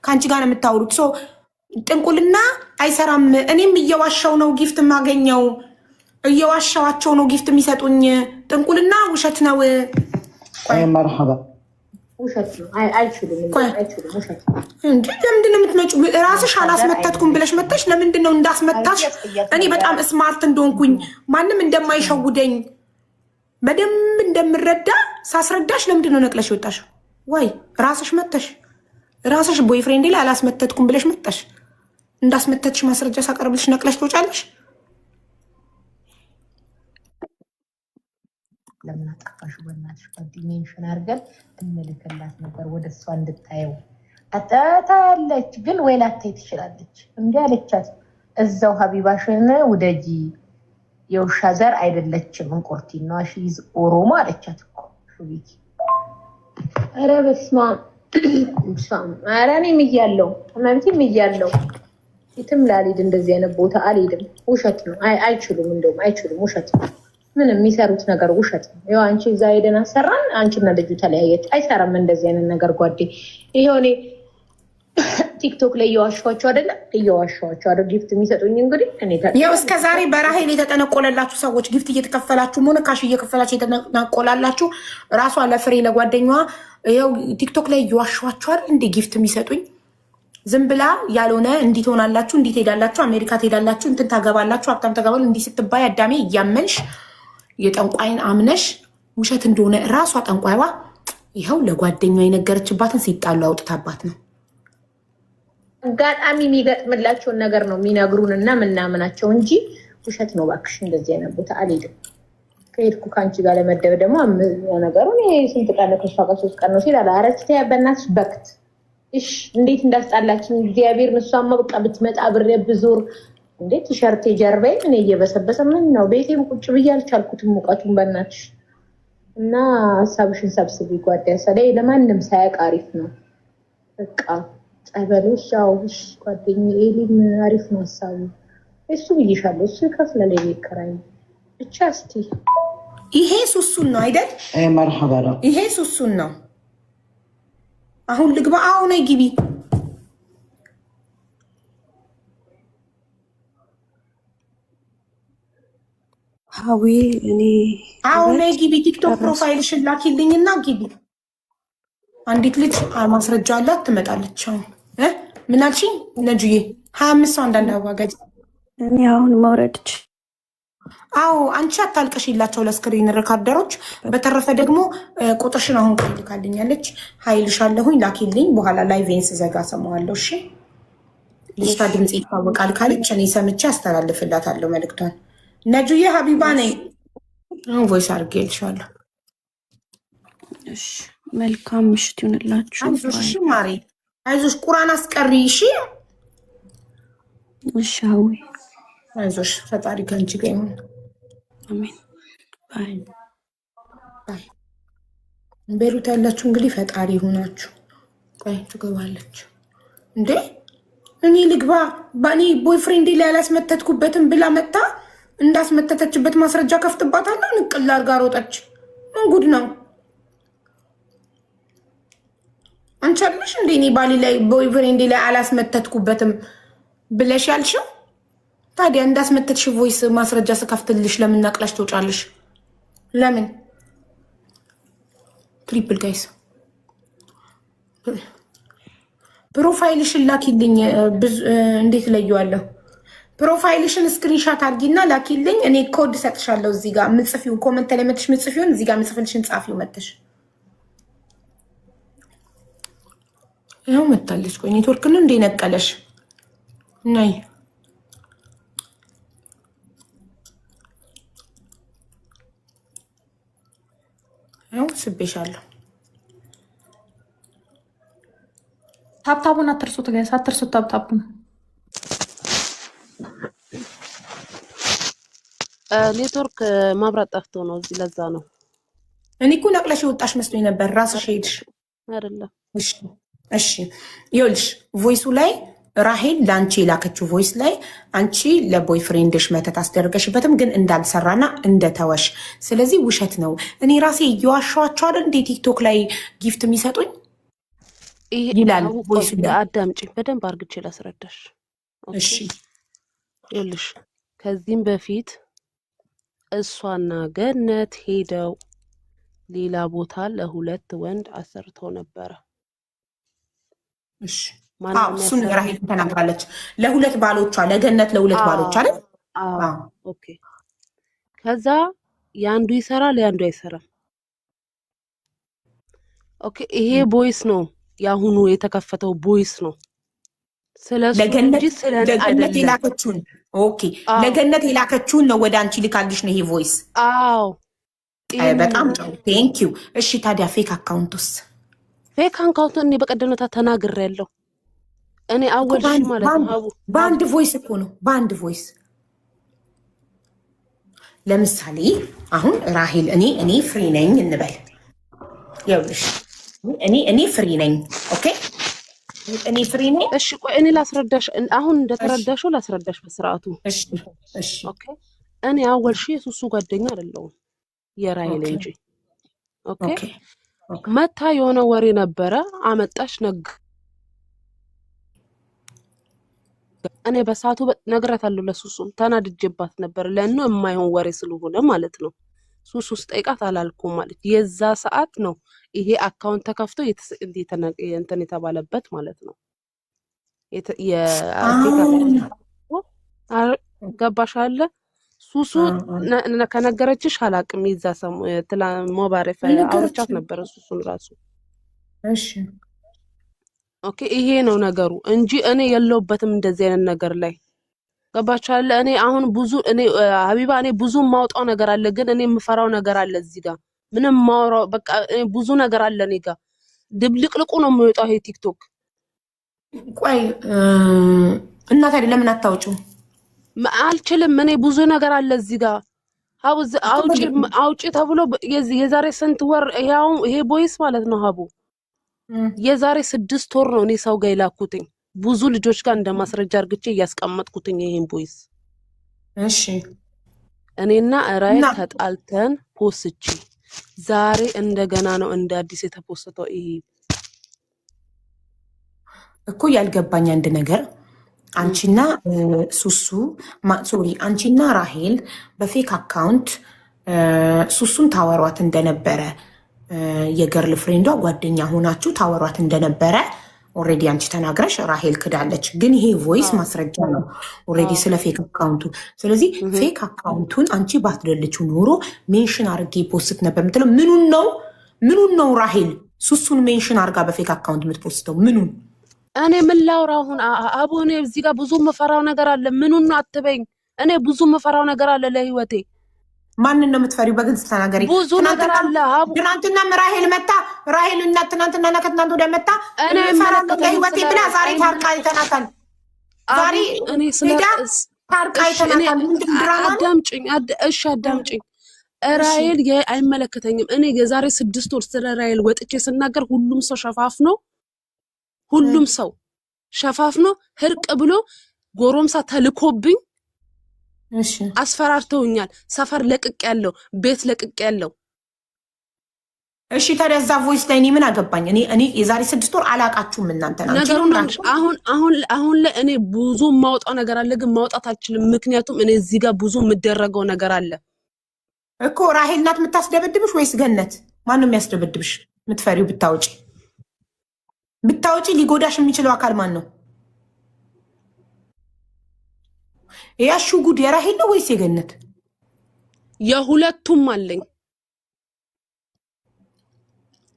ከአንቺ ጋር ነው የምታወሩት። ጥንቁልና አይሰራም። እኔም እየዋሻው ነው ጊፍት የማገኘው፣ እየዋሻዋቸው ነው ጊፍት የሚሰጡኝ። ጥንቁልና ውሸት ነው። መርሐባ ውሸት ነው። አይችሉም ውሸት እንጂ ለምንድን ነው የምትመጪው? ራስሽ አላስመተትኩም ብለሽ መተሽ ለምንድን ነው እንዳስመታሽ? እኔ በጣም ስማርት እንደሆንኩኝ ማንም እንደማይሸውደኝ በደንብ እንደምረዳ ሳስረዳሽ ለምንድን ነው ነቅለሽ ወጣሽ? ወይ ራስሽ መተሽ ራስሽ ቦይፍሬንድ ላይ አላስመተትኩም ብለሽ መጣሽ። እንዳስመተትሽ ማስረጃ ሳቀርብልሽ ነቅለሽ ትወጫለሽ። ለምን አጠፋሽ? በእናትሽ ጓደኛሽን አድርገን እንልክላት ነበር ወደ እሷ እንድታየው። አታታለች ግን ወይ ላታይ ትችላለች። እንዴ አለቻት እዛው ሀቢባሽን ውደጂ፣ የውሻ ዘር አይደለችም እንቁርቲ ነው አሽይዝ ኦሮሞ አለቻት እኮ ሹቢቲ። ኧረ በስመ አብ ኧረ እኔም እያለሁ እመቤቴም እያለሁ የትም ላልሄድ እንደዚህ አይነት ቦታ አልሄድም። ውሸት ነው። አይችሉም፣ እንደውም አይችሉም። ውሸት ነው። ምንም የሚሰሩት ነገር ውሸት ነው። ይኸው አንቺ እዛ ሄደን አሰራን፣ አንቺና ልጁ ተለያየች። አይሰራም እንደዚህ አይነት ነገር ጓዴ። ይኸው እኔ ቲክቶክ ላይ እየዋሸኋቸው አይደለም፣ እየዋሸኋቸው አይደል ጊፍት የሚሰጡኝ። እንግዲህ እኔ ያው እስከ ዛሬ በራሄል የተጠነቆለላችሁ ሰዎች ጊፍት እየተከፈላችሁ ሆነ ካሽ እየከፈላችሁ የተጠነቆላላችሁ ራሷ ለፍሬ ለጓደኛዋ ያው ቲክቶክ ላይ እየዋሸኋቸው አይደል እንደ ጊፍት የሚሰጡኝ። ዝም ብላ ያልሆነ እንዲህ ትሆናላችሁ፣ እንዲህ ትሄዳላችሁ፣ አሜሪካ ትሄዳላችሁ፣ እንትን ታገባላችሁ፣ ሀብታም ተገባሉ እንዲህ ስትባይ አዳሜ እያመንሽ የጠንቋይን አምነሽ ውሸት እንደሆነ ራሷ ጠንቋይዋ ይኸው ለጓደኛዋ የነገረችባትን ሲጣሉ አውጥታባት ነው። አጋጣሚ የሚገጥምላቸውን ነገር ነው የሚነግሩን እና ምናምናቸው እንጂ ውሸት ነው። እባክሽ እንደዚህ አይነት ቦታ አልሄድም። ከሄድኩ ከአንቺ ጋር ለመደብ ደግሞ ነገሩን ስንት ቀን ከሷ ጋር 3 ቀን ነው ሲል አላረችት በእናትሽ በክት እሽ እንዴት እንዳስጣላችን እግዚአብሔር። እሷማ በቃ ብትመጣ ብሬ ብዙር እንዴት ቲሸርት ጀርባዬ እኔ እየበሰበሰ ምን ነው ቤቴም ቁጭ ብዬ አልቻልኩትም ሙቀቱን በእናትሽ። እና ሀሳብሽን ሰብስቢ ጓደኛ ላይ ለማንም ሳያውቅ አሪፍ ነው በቃ ጸበሎች። ያው ጓደኛዬ ኤሊም አሪፍ ነው ሀሳቡ። እሱ ብዬሻለሁ። እሱ ይከፍላል የቤት ኪራይ ብቻ። እስቲ ይሄ ሱሱን ነው አይደል? መርሐባ። ይሄ ሱሱን ነው። አሁን ልግባ። አሁን ነይ ግቢ። ሀዊ እኔ አሁን ነይ ግቢ። ቲክቶክ ፕሮፋይልሽን ላኪልኝና ግቢ። አንዲት ልጅ ማስረጃ አላት ትመጣለች። አሁን ምን አልሽኝ ነጁዬ? 25 ሰው አንዳንድ አዋጋጅ እኔ አሁን መውረድች። አዎ አንቺ አታልቀሽላቸው ለስክሪን ሪካርደሮች። በተረፈ ደግሞ ቁጥርሽን አሁን ልካልኛለች። ሀይልሻለሁኝ ላኪልኝ። በኋላ ላይቬን ስዘጋ ሰማዋለሁ። እሺ ልጅቷ ድምፅ ይታወቃል ካለች እኔ ሰምቼ አስተላልፍላታለሁ መልእክቷን። ነጁዬ ሀቢባ ነኝ። አሁን ቮይስ አድርጌልሻለሁ። እሺ መልካም ምሽት ይሁንላችሁ። አይዞሽ ማሪ፣ አይዞሽ። ቁራን አስቀሪ። እሺ እሺ ሀዊ አይዞሽ። ፈጣሪ ከአንቺ ጋር ይሁን። አሜን። ባይ። ቤሩት ያላችሁ እንግዲህ ፈጣሪ ይሁናችሁ። ቆይ ትገባለች እንዴ? እኔ ልግባ። በእኔ ቦይፍሬንድ ላይ ያላስመተትኩበትም ብላ መጣ እንዳስመተተችበት ማስረጃ ከፍትባታለሁ። ንቅል አድርጋ ሮጠች። ምን ጉድ ነው? አንቺ አለሽ እንዴ እኔ ባሌ ላይ ቦይፍሬንድ ላይ አላስመተትኩበትም ብለሽ ያልሽው? ታዲያ እንዳስመተትሽ ቮይስ ማስረጃ ስከፍትልሽ ለምን ነቅለሽ ትወጫለሽ? ለምን? ትሪፕል ጋይስ ፕሮፋይልሽን ላኪልኝ። እንዴት ለየዋለሁ? ፕሮፋይልሽን ስክሪንሻት አድርጊና ላኪልኝ። እኔ ኮድ ሰጥሻለሁ። እዚህ ጋር ምጽፊው ኮመንት ላይ መጥሽ ምጽፊውን እዚህ ጋር ምጽፍልሽን ጻፊው መጥሽ። ያው መጣለች። ቆይ ኔትወርክ ነው እንደ ነቀለሽ ነይ። ያው ስቤሻለሁ። ታብታቡን አትርሱት ጋይስ፣ አትርሱት ታብታቡን። ኔትወርክ ማብራት ጠፍቶ ነው እዚህ፣ ለዛ ነው። እኔ እኮ ነቅለሽ የወጣሽ መስሎኝ ነበር። ራስሽ ሄድሽ አይደለም? እሺ እሺ። ይኸውልሽ ቮይሱ ላይ ራሄል ለአንቺ የላከችው ቮይስ ላይ አንቺ ለቦይፍሬንድሽ መተት አስደረገሽበትም ግን እንዳልሰራና እንደተወሽ፣ ስለዚህ ውሸት ነው። እኔ ራሴ እየዋሸኋቸው አይደል እንዴ ቲክቶክ ላይ ጊፍት የሚሰጡኝ ይላል ቮይሱ ላይ። አዳምጪ፣ በደንብ አርግቼ ላስረዳሽ። እሺ ይኸውልሽ ከዚህም በፊት እሷና ገነት ሄደው ሌላ ቦታ ለሁለት ወንድ አሰርተው ነበረ። እሺ እሱን ራሄል ተናግራለች። ለሁለት ባሎቿ ለገነት ለሁለት ባሎቿ አይደል? ኦኬ። ከዛ ያንዱ ይሰራል ያንዱ አይሰራም። ኦኬ። ይሄ ቦይስ ነው ያሁኑ የተከፈተው ቦይስ ነው። ስለሱ እንጂ ለገነት የላከችውን ኦኬ፣ ለገነት የላከችውን ነው ወደ አንቺ ልካልሽ ነው ይሄ ቮይስ። አዎ በጣም ጥሩ ቴንክ ዩ። እሺ ታዲያ ፌክ አካውንቱስ? ፌክ አካውንት እኔ በቀደምታ ተናግሬያለሁ። እኔ አወልሽ ማለት ነው በአንድ ቮይስ እኮ ነው በአንድ ቮይስ። ለምሳሌ አሁን ራሄል እኔ ፍሪ ነኝ እንበል። ይኸውልሽ እኔ ፍሪ ነኝ። ኦኬ እኔ ፍሪ ነኝ። እሺ ቆይ እኔ ላስረዳሽ። አሁን እንደተረዳሽው ላስረዳሽ በስርዓቱ። እሺ እሺ። ኦኬ እኔ አወልሽ የሱሱ ጓደኛ አይደለሁም የራሄል እንጂ። ኦኬ መታ የሆነ ወሬ ነበረ አመጣሽ ነግ እኔ በሰዓቱ ነግራታለሁ። ለሱሱም ተናድጄባት ነበር ለእኑ የማይሆን ወሬ ስለሆነ ማለት ነው። ሱሱ ስጠይቃት አላልኩም ማለት የዛ ሰዓት ነው ይሄ አካውንት ተከፍቶ እንትን የተባለበት ማለት ነው። ገባሽ አለ ሱሱ ከነገረችሽ አላቅም። ይዛ ሰሙ ሞባረፈ አውርቻት ነበር ሱሱን ራሱ። እሺ ኦኬ ይሄ ነው ነገሩ እንጂ እኔ የለውበትም እንደዚህ አይነት ነገር ላይ ገባሽ አለ። እኔ አሁን ብዙ ሀቢባ እኔ ብዙ ማውጣው ነገር አለ፣ ግን እኔ የምፈራው ነገር አለ እዚህ ጋር ምንም ማውራው በቃ ብዙ ነገር አለ እኔ ጋር ድብልቅልቁ ነው የሚወጣው ይሄ ቲክቶክ። ቆይ እና ታዲያ ለምን አታውጪው? አልችልም እኔ ብዙ ነገር አለ እዚህ ጋር አውጪ ተብሎ የዛሬ ስንት ወር ይሄ ቦይስ ማለት ነው ሀቡ የዛሬ 6 ወር ነው እኔ ሰው ጋር የላኩትኝ ብዙ ልጆች ጋር እንደማስረጃ አርግቼ እያስቀመጥኩትኝ ይሄን ቦይስ እሺ እኔና ራይል ተጣልተን ፖስቺ ዛሬ እንደገና ነው እንደ አዲስ የተፖስተው። ይሄ እኮ ያልገባኝ አንድ ነገር አንቺና ሱሱ ሶሪ አንቺና ራሄል በፌክ አካውንት ሱሱን ታወሯት እንደነበረ የገርል ፍሬንዷ ጓደኛ ሆናችሁ ታወሯት እንደነበረ ኦሬዲ አንቺ ተናግረሽ ራሄል ክዳለች። ግን ይሄ ቮይስ ማስረጃ ነው ኦሬዲ ስለ ፌክ አካውንቱ። ስለዚህ ፌክ አካውንቱን አንቺ ባትደልችው ኖሮ ሜንሽን አድርጌ ፖስት ነበር የምትለው። ምኑን ነው ራሄል ሱሱን ሜንሽን አድርጋ በፌክ አካውንት የምትፖስተው? ምኑን? እኔ ምን ላውራ አሁን? አቦ እኔ እዚህ ጋር ብዙ መፈራው ነገር አለ። ምኑን ነው አትበኝ። እኔ ብዙ መፈራው ነገር አለ ለህይወቴ። ማንን ነው የምትፈሪው? በግልጽ ተናገሪ። ብዙ ነገር አለ። አቦ ትናንትና ራሄል መታ ራሄልና ትናንትና ከትናንት ወዲያ መታ እኔ ፈራለሁ ለህይወቴ ብላ ዛሬ ታርቃ አይተናታል። ዛሬ እኔ ሄዳ ታርቃ አይተናታል። ምንድን ድራማ? አዳምጪኝ። እሺ አዳምጪኝ። ራሄል አይመለከተኝም። እኔ የዛሬ 6 ወር ስለ ራሄል ወጥቼ ስናገር ሁሉም ሰው ሸፋፍኖ ህርቅ ብሎ ጎሮምሳ ተልኮብኝ አስፈራርተውኛል። ሰፈር ለቅቅ ያለው ቤት ለቅቅ ያለው። እሺ ታዲያ እዛ ቮይስ ላይ እኔ ምን አገባኝ? እኔ የዛሬ 6 ወር አላቃችሁም እናንተ ናችሁ። አሁን ላይ እኔ ብዙ ማውጣው ነገር አለ፣ ግን ማውጣት አልችልም። ምክንያቱም እኔ እዚህ ጋር ብዙ የምደረገው ነገር አለ እኮ። ራሄል ናት የምታስደበድብሽ ወይስ ገነት? ማንም የሚያስደበድብሽ የምትፈሪው? ብታውጪ ሊጎዳሽ የሚችለው አካል ማን ነው? ያሹ ጉድ የራሄል ነው ወይስ የገነት? የሁለቱም አለኝ፣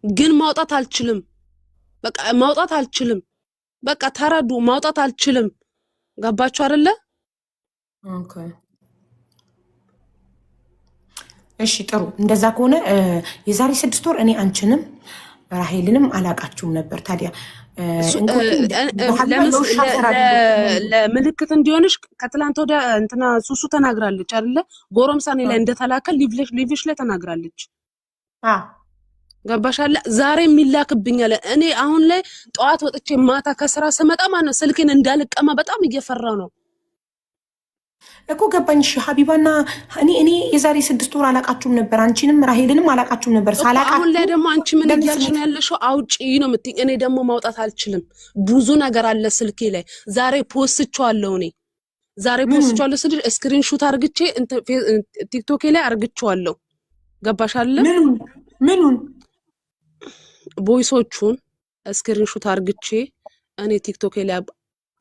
ግን ማውጣት አልችልም። በቃ ማውጣት አልችልም። በቃ ተረዱ። ማውጣት አልችልም። ገባችሁ አይደለ? ኦኬ እሺ ጥሩ። እንደዛ ከሆነ የዛሬ 6 ወር እኔ አንቺንም ራሄልንም አላቃችሁም ነበር። ታዲያ ለምልክት እንዲሆንሽ ከትላንት ወዲያ እንትና ሱሱ ተናግራለች አይደለ? ጎረምሳኔ ላይ እንደተላከ ሊቭሽ ላይ ተናግራለች። ገባሻለ? ዛሬ የሚላክብኛል። እኔ አሁን ላይ ጠዋት ወጥቼ ማታ ከስራ ስመጣ ማለት ነው ስልኬን እንዳልቀማ በጣም እየፈራው ነው እኮ። ገባኝ። እሺ ሀቢባና እኔ የዛሬ 6 ወር አላቃችሁም ነበር። አንቺንም ራሄልንም አላቃችሁም ነበር። አሁን ላይ ደግሞ አንቺ ምን እያልሽ ነው ያለሽው? አውጪ ነው የምትይኝ። እኔ ደግሞ ማውጣት አልችልም። ብዙ ነገር አለ ስልኬ ላይ። ዛሬ ፖስትቻለሁ። ስልሽ ስክሪንሾት አርግቼ ቲክቶክ ላይ አርግቼዋለሁ። ገባሻለ? ምኑን? ቮይሶቹን ስክሪንሾት አርግቼ እኔ ቲክቶክ ላይ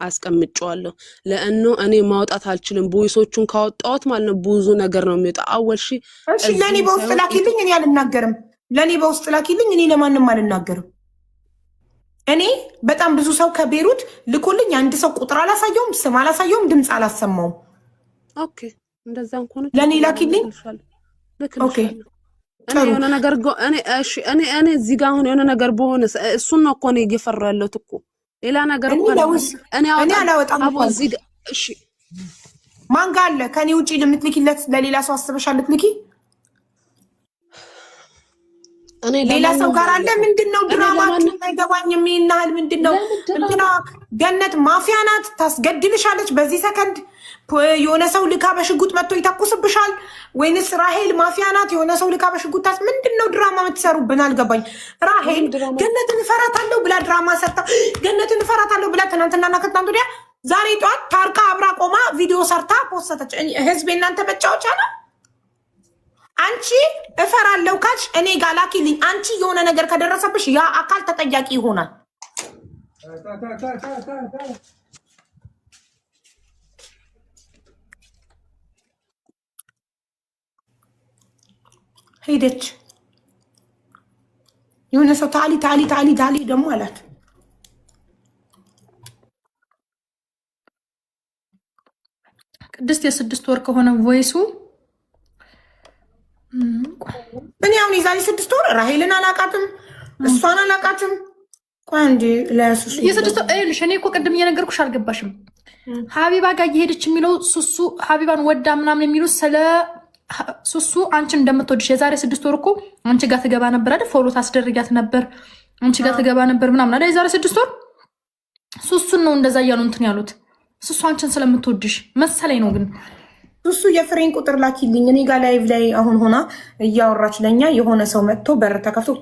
አስቀምጫለሁ። ለእኑ እኔ ማውጣት አልችልም። ቮይሶቹን ካወጣሁት ማለት ነው ብዙ ነገር ነው የሚወጣው። አወልሺ እሺ፣ ለኔ በውስጥ ላኪልኝ። እኔ አልናገርም። ለኔ በውስጥ ላኪልኝ። እኔ ለማንም አልናገርም። እኔ በጣም ብዙ ሰው ከቤሩት ልኮልኝ አንድ ሰው ቁጥር አላሳየውም፣ ስም አላሳየውም፣ ድምፅ አላሰማውም። ኦኬ እንደዛ እንኳን ለኔ ላኪልኝ። ኦኬ እኔ የሆነ ነገር እኔ እዚህ ጋር አሁን የሆነ ነገር በሆነ እሱን ነው እኮ እኔ እየፈራሁ ያለሁት እኮ። ሌላ ነገር እኮ እኔ አላወጣም። እዚህ ጋር እሺ፣ ማን ጋር አለ ከኔ ውጪ ለምትልኪለት ለሌላ ሰው አስበሻል ልትልኪ? ሌላ ሰው ጋር አለ። ምንድነው ድራማችሁ? አይገባኝም። ይናል ምንድነው? እንትና ገነት ማፊያ ናት፣ ታስገድልሻለች በዚህ ሰከንድ። የሆነ ሰው ልካ በሽጉጥ መጥቶ ይተኩስብሻል። ወይንስ ራሄል ማፊያ ናት? የሆነ ሰው ልካ በሽጉጥ ምንድነው ድራማ የምትሰሩብን? አልገባኝ። ራሄል ገነትን እፈራታለሁ ብላ ድራማ ሰርታ ገነትን እፈራታለሁ ብላ ትናንትናና ከትናንት ወዲያ ዛሬ ጠዋት ታርቃ አብራ ቆማ ቪዲዮ ሰርታ ፖስተች። ህዝብ እናንተ መጫወቻ ነው። አንቺ እፈራለሁ ካልሽ እኔ ጋር ላኪልኝ። አንቺ የሆነ ነገር ከደረሰብሽ ያ አካል ተጠያቂ ይሆናል። ሄደች። የሆነ ሰው ታሊ ደግሞ አላት። ቅድስት የ6 ወር ከሆነ ቮይሱ እኔ አሁን የዛሬ 6 ወር ራሄልን አላቃትም፣ እሷን አላቃትም። ቆይ እንዴ ለሱሱ የ6 ወር አይልሽ። እኔ እኮ ቅድም እየነገርኩሽ አልገባሽም። ሀቢባ ጋር እየሄደች የሚለው ሱሱ ሀቢባን ወዳ ምናምን የሚሉት ስለ ሱሱ አንቺን እንደምትወድሽ የዛሬ 6 ወር እኮ አንቺ ጋር ትገባ ነበር አይደል? ፎሎ ታስደርጊያት ነበር፣ አንቺ ጋር ትገባ ነበር ምናምን አይደል? የዛሬ 6 ወር ሱሱን ነው እንደዛ እያሉ እንትን ያሉት። ሱሱ አንቺን ስለምትወድሽ መሰለኝ ነው። ግን እሱ የፍሬን ቁጥር ላኪልኝ። እኔ ጋር ላይቭ ላይ አሁን ሆና እያወራች ለኛ የሆነ ሰው መጥቶ በር ተከፍቶ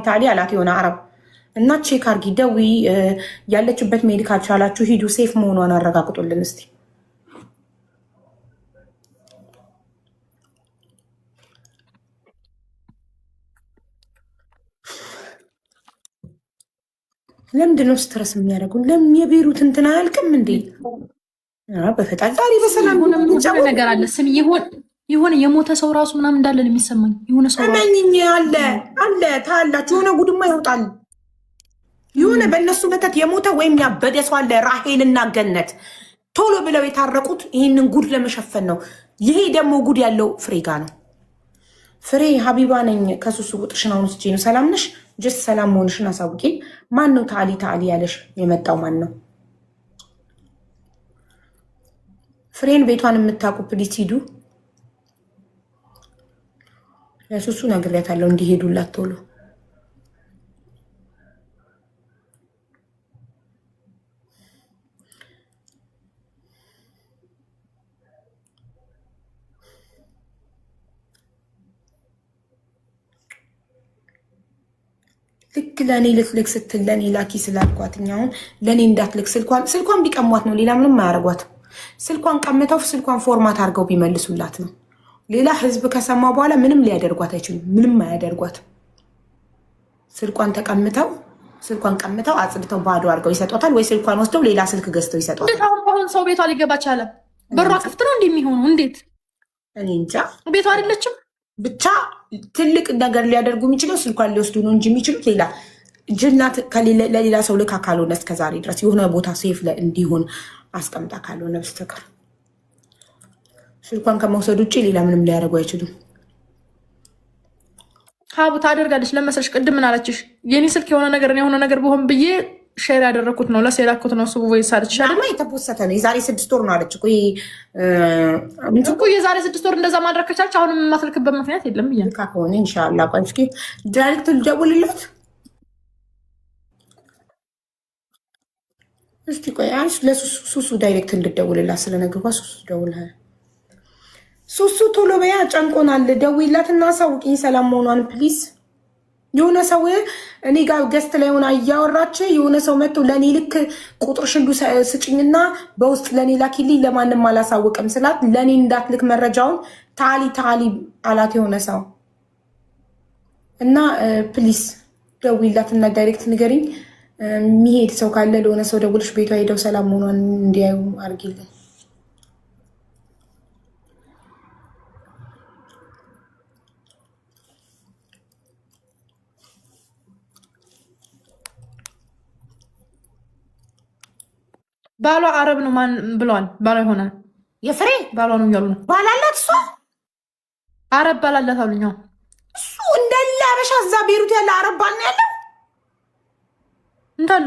ታሊ አላት የሆነ አረብ እና ቼክ አርጊ ደዊ ያለችበት ሜዲካል ቻላችሁ ሂዱ ሴፍ መሆኗን አረጋግጡልን እስቲ። ለምንድን ነው ስትረስ የሚያደርጉን? ለምን የቤሩት እንትን አያልቅም እንዴ? በፈጣሪ ዛሬ በሰላም ነገር አለ። ስም የሆነ የሞተ ሰው ራሱ ምናምን እንዳለን የሚሰማኝ የሆነ ሰው እመኝኝ አለ ታላችሁ የሆነ ጉድማ ይወጣል። የሆነ በእነሱ መተት የሞተ ወይም ያበደ ሰው አለ። ራሄልና ገነት ቶሎ ብለው የታረቁት ይህንን ጉድ ለመሸፈን ነው። ይሄ ደግሞ ጉድ ያለው ፍሬ ጋ ነው። ፍሬ ሀቢባ ነኝ ከሱሱ ቁጥርሽን አሁን ስቼ ነው። ሰላም ነሽ? ጀስት ሰላም መሆንሽን አሳውቂ። ማን ነው ታሊ ያለሽ? የመጣው ማን ነው? ፍሬን ቤቷን የምታውቁ ፕሊስ ሂዱ። ለሱሱ ነግሬያታለሁ እንዲሄዱላት ቶሎ። ልክ ለእኔ ልትልክ ስትል ለእኔ ላኪ ስላልኳትኛውን ለእኔ እንዳትልክ ስልኳን ቢቀሟት ነው። ሌላ ምንም አያደርጓት። ስልኳን ቀምተው ስልኳን ፎርማት አድርገው ቢመልሱላት ነው። ሌላ ህዝብ ከሰማ በኋላ ምንም ሊያደርጓት አይችሉም። ምንም አያደርጓት። ስልኳን ቀምተው አጽድተው ባዶ አድርገው ይሰጧታል፣ ወይ ስልኳን ወስደው ሌላ ስልክ ገዝተው ይሰጧታል። አሁን ሰው ቤቷ ሊገባ ቻለ? በሯ ክፍት ነው እንደሚሆኑ እንዴት? እኔ እንጃ። ቤቷ አይደለችም። ብቻ ትልቅ ነገር ሊያደርጉ የሚችለው ስልኳን ሊወስዱ ነው እንጂ የሚችሉት ሌላ ጅናት ለሌላ ሰው ልካ ካልሆነ እስከዛሬ ድረስ የሆነ ቦታ ሴፍ እንዲሆን አስቀምጣ ካልሆነ በስተቀር ስልኳን ከመውሰድ ውጭ ሌላ ምንም ሊያደርጉ አይችሉም። ሀቡ ታደርጋለች ለመሰለሽ። ቅድም ምን አለችሽ? የኔ ስልክ የሆነ ነገር ቢሆን ብዬ ሼር ያደረኩት ነው ለሴላኩት ነው። ሱ ወይ ሳልች ሻማ የተፖሰተ ነው። የዛሬ 6 ወር ነው አለች እኮ የዛሬ 6 ወር እንደዛ ማድረግ ከቻልች አሁንም የማትልክበት ምክንያት የለም ብዬ ልካ ከሆነ ኢንሻላህ። ቆይ እስኪ ዳይሬክት ልደውልላት እስቲ። ቆይ አንቺ ለሱሱ ዳይሬክት እንድደውልላት ስለነገርኳ ሱሱ ደውልሃል። ሱሱ ቶሎ በያ ጨንቆናል። ደውይላትና አሳውቂኝ ሰላም መሆኗን ፕሊዝ። የሆነ ሰው እኔ ጋር ገስት ላይ ሆና እያወራች የሆነ ሰው መጥቶ ለእኔ ልክ ቁጥርሽን ስጭኝና በውስጥ ለእኔ ላኪልኝ ለማንም አላሳውቅም ስላት ለእኔ እንዳትልክ መረጃውን ታሊ አላት የሆነ ሰው እና ፕሊዝ ደውይላትና ዳይሬክት ንገሪኝ። የሚሄድ ሰው ካለ ለሆነ ሰው ደውልሽ ቤቷ ሄደው ሰላም መሆኗን እንዲያዩ አድርጊልን። ባሏ አረብ ነው ማን ብለዋል? ባሏ ይሆናል የፍሬ ባሏ ነው እያሉ ነው። ባላላት እሷ አረብ ባላላት አሉኝ። እሱ እንዳለ አበሻ እዛ ቤሩት ያለ አረብ ባል ነው ያለው እንዳለ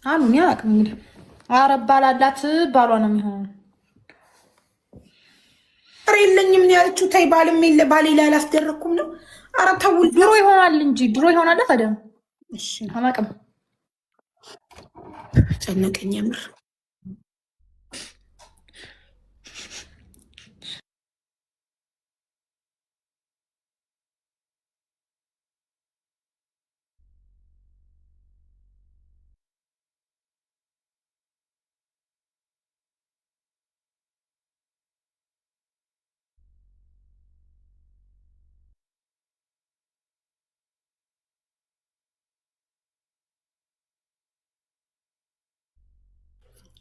አሉ። እኔ አላውቅም እንግዲህ አረብ ባላላት ባሏ ነው የሚሆነው። ፍሬ የለኝም ያለችው ተይ ባልም የለ ባሌ ላይ አላስደረኩም ነው። ኧረ ተው ድሮ ይሆናል እንጂ ድሮ ይሆናል ታዲያ። እሺ አላውቅም። ጨነቀኝ የምር።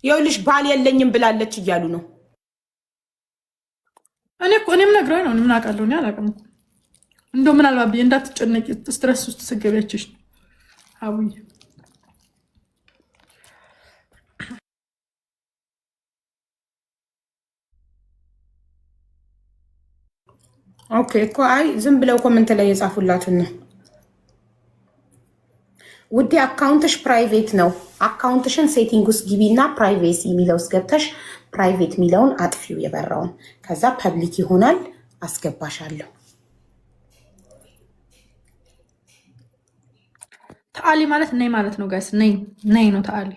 ይኸውልሽ ባል የለኝም ብላለች እያሉ ነው። እኔም ነግረው ነው። ምን አውቃለሁ? እኔ አላውቅም። እንደው ምናልባት ብዬ እንዳትጨነቂ ስትረስ ውስጥ ስገቢያችሽ አቡዬ ኦኬ እኮ አይ ዝም ብለው ኮመንት ላይ የጻፉላትን ነው። ውዴ አካውንትሽ ፕራይቬት ነው። አካውንትሽን ሴቲንግ ውስጥ ግቢና ፕራይቬሲ የሚለው ውስጥ ገብተሽ ፕራይቬት የሚለውን አጥፊው የበራውን፣ ከዛ ፐብሊክ ይሆናል። አስገባሻለሁ። ተአሊ ማለት ነይ ማለት ነው ጋይስ። ነይ ነው ተአሊ።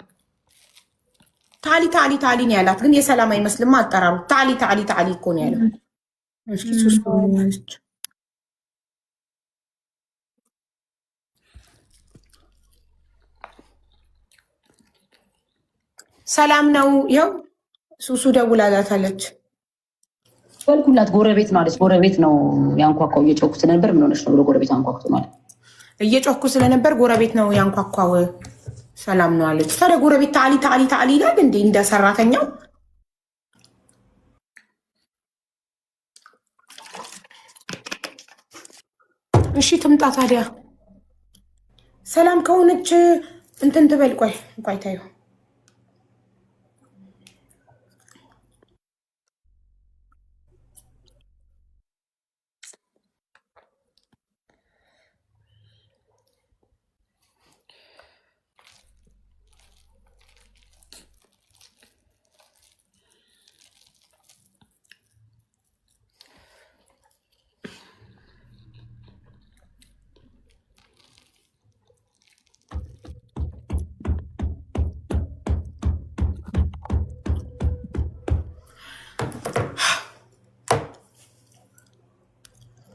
ታሊ ታሊ ታሊ ነው ያላት፣ ግን የሰላም አይመስልም አጠራሩ። ታሊ ታሊ ታሊ እኮ ነው ያለው። እስኪ ሱሱ ሰላም ነው። ይኸው ሱሱ ደውላላታለች። ወልኩላት ጎረቤት ነው አለች። ጎረቤት ነው ያንኳኳው። እየጮኩ ስለነበር ምን ሆነሽ ነው ብሎ ጎረቤት አንኳኩቶ ማለት እየጮኩ ስለነበር ጎረቤት ነው ያንኳኳው። ሰላም ነው አለች። ታዲያ ጎረቤት ታሊ ታሊ ታሊ ይላል እንዴ እንደ ሰራተኛው? እሺ ትምጣ ታዲያ። ሰላም ከሆነች እንትን ትበል። ቆይ ታዩ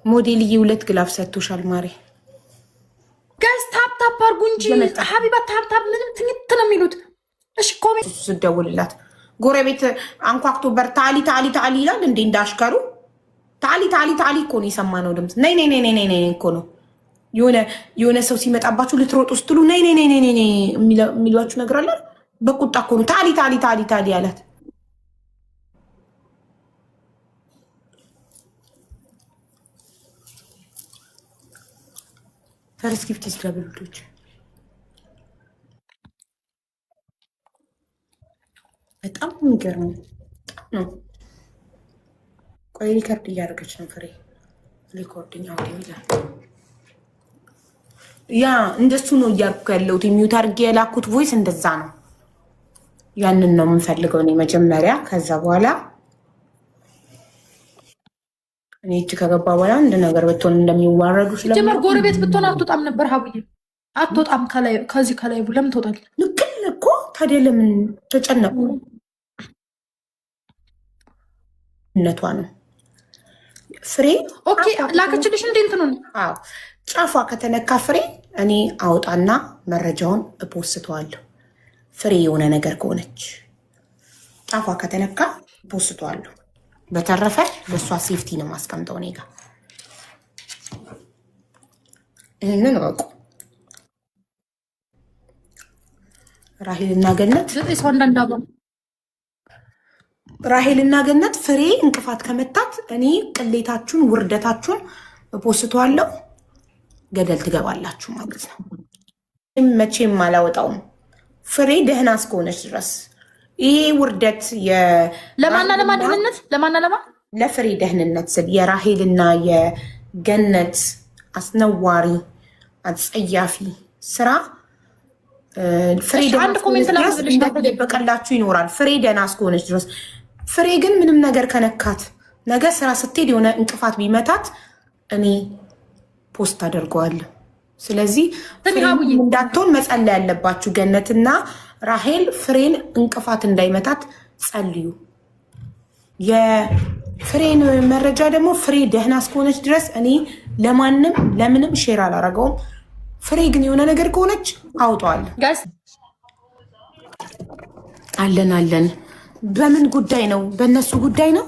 ሞዴልዬ 2 ግላፍ ሰጥቶሻል ማሬ። ጋይስ ታፕ አርጉ እንጂ ሀቢባ ታፕ ምንም ትንት ነው የሚሉት። እሺ ኮሜንት ስደውልላት ጎረቤት አንኳክቶ በር ታሊ ታሊ ታሊ ይላል እንዴ እንዳሽከሩ። ታሊ ታሊ ታሊ እኮ ነው የሰማነው ድምፅ። ነይ ነይ ነይ ነይ ነይ እኮ ነው የሆነ ሰው ሲመጣባችሁ ልትሮጡ ስትሉ ነይ ነይ ነይ ነይ የሚሏችሁ ነገር አለ። በቁጣ እኮ ነው ታሊ ታሊ ታሊ ታሊ ያላት። ፈርስት ጊፍት ስለብልቶች በጣም የሚገርም ነው። ቆይ ሪከርድ እያደረገች ነው ፍሬ። ሪኮርዲንግ አውዲዮ ይላል። ያ እንደሱ ነው እያልኩ ያለሁት። የሚዩት አድርጌ የላኩት ቮይስ እንደዛ ነው። ያንን ነው የምንፈልገው እኔ መጀመሪያ። ከዛ በኋላ እኔ እጅ ከገባ በኋላ አንድ ነገር ብትሆን እንደሚዋረዱ ጀመር ጎረቤት ብትሆን አትወጣም ነበር። ሀቡዬ አትወጣም። ከዚህ ከላይ ለምን ትወጣለች? ልክል እኮ ታዲያ ለምን ተጨነቁ? እነቷ ነው ፍሬ። ኦኬ ላከችልሽ እንዴ እንትኑን? አዎ ጫፏ ከተነካ ፍሬ እኔ አውጣና መረጃውን እፖስተዋለሁ። ፍሬ የሆነ ነገር ከሆነች ጫፏ ከተነካ እፖስተዋለሁ። በተረፈ ለእሷ ሴፍቲ ነው ማስቀምጠው እኔ ጋር። ይህንን እወቁ። ራሄልና ገነት ራሄልና ገነት ፍሬ እንቅፋት ከመታት እኔ ቅሌታችሁን ውርደታችሁን እፖስተዋለሁ። ገደል ትገባላችሁ ማለት ነው። መቼም አላወጣውም ፍሬ ደህና እስከሆነች ድረስ። ይሄ ውርደት ለማና ደህንነት ለፍሬ ደህንነት ስል የራሄልና የገነት አስነዋሪ አጸያፊ ስራ ፍሬ እንደተደበቀላችሁ ይኖራል። ፍሬ ደህና እስከሆነች ድረስ። ፍሬ ግን ምንም ነገር ከነካት ነገ ስራ ስትሄድ የሆነ እንቅፋት ቢመታት እኔ ፖስት አደርገዋለሁ። ስለዚህ እንዳትሆን መጸለይ ያለባችሁ ገነትና ራሄል ፍሬን እንቅፋት እንዳይመታት ጸልዩ። የፍሬን መረጃ ደግሞ ፍሬ ደህና እስከሆነች ድረስ እኔ ለማንም ለምንም ሼር አላረገውም። ፍሬ ግን የሆነ ነገር ከሆነች አውጠዋለሁ። አለን በምን ጉዳይ ነው? በእነሱ ጉዳይ ነው?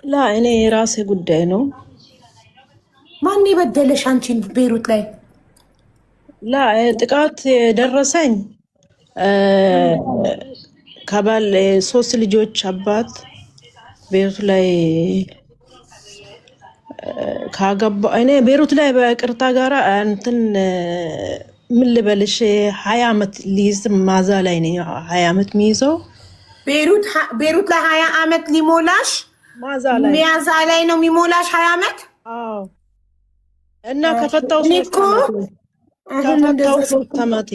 ላ እኔ የራሴ ጉዳይ ነው። ማን የበደለሽ አንቺን ቤሩት ላይ? ላ ጥቃት የደረሰኝ ከባል 3 ልጆች አባት ቤሩት ላይ ካገባ እኔ ቤሩት ላይ በቅርታ ጋራ እንትን ምን ልበልሽ 20 ዓመት ሊይዝ ማዛ ላይ ነው 20 ዓመት የሚይዘው ቤሩት ላይ 20 ዓመት ሊሞላሽ ሚያዛ ላይ ነው የሚሞላሽ 20 ዓመት። አዎ እና ከፈታው 3 ዓመቴ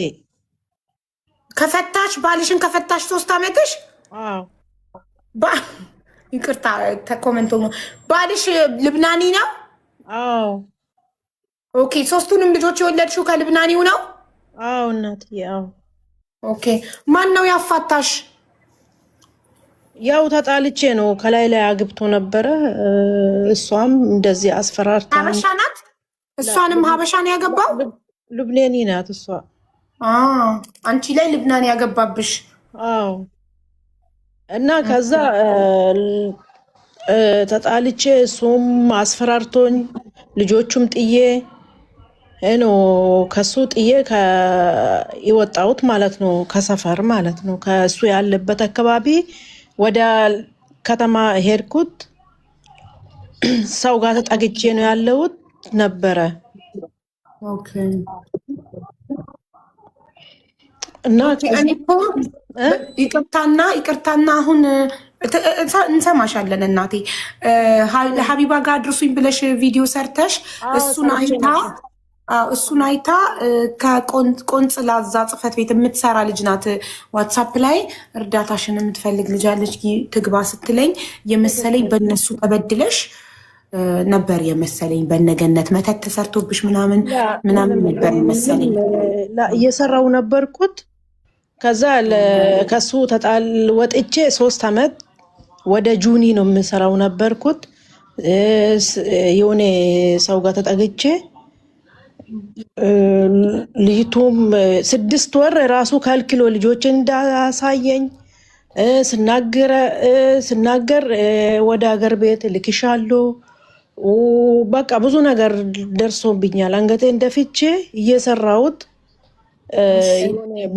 ከፈታሽ ባልሽን ከፈታሽ 3 ዓመትሽ? አዎ ይቅርታ ተኮመንቶ ነው። ባልሽ ልብናኒ ነው? አዎ ኦኬ። 3ቱንም ልጆች የወለድሽው ከልብናኒው ነው? አዎ እናትዬ። አዎ ኦኬ። ማን ነው ያፋታሽ? ያው ተጣልቼ ነው ከላይ ላይ አግብቶ ነበረ። እሷም እንደዚህ አስፈራርታ ሀበሻ ናት። እሷንም ሀበሻ ነው ያገባው። ሉብናኒ ናት እሷ። አንቺ ላይ ልብናን ያገባብሽ? አዎ። እና ከዛ ተጣልቼ እሱም አስፈራርቶኝ ልጆቹም ጥዬ ነው ከሱ ጥዬ የወጣሁት ማለት ነው። ከሰፈር ማለት ነው። ከሱ ያለበት አካባቢ ወደ ከተማ ሄድኩት። ሰው ጋር ተጠግቼ ነው ያለሁት ነበረ። ኦኬ። እና ይቅርታና አሁን እንሰማሻለን እናቴ። ለሀቢባ ጋር አድርሱኝ ብለሽ ቪዲዮ ሰርተሽ እሱን አይታ ከቆንጽላ እዛ ጽሕፈት ቤት የምትሰራ ልጅ ናት። ዋትሳፕ ላይ እርዳታሽን የምትፈልግ ልጅ አለች ትግባ ስትለኝ የመሰለኝ በእነሱ ተበድለሽ ነበር የመሰለኝ። በነገነት መተት ተሰርቶብሽ ምናምን ነበር የመሰለኝ። እየሰራው ነበርኩት። ከዛ ከሱ ተጣል ወጥቼ 3 ዓመት ወደ ጁኒ ነው የምሰራው ነበርኩት። የሆነ ሰው ጋር ተጠግቼ ልጅቱም 6 ወር ራሱ ከልክሎ ልጆችን እንዳሳየኝ ስናገር ወደ ሀገር ቤት ልክሻለሁ። በቃ ብዙ ነገር ደርሶብኛል። አንገቴን ደፍቼ እየሰራሁት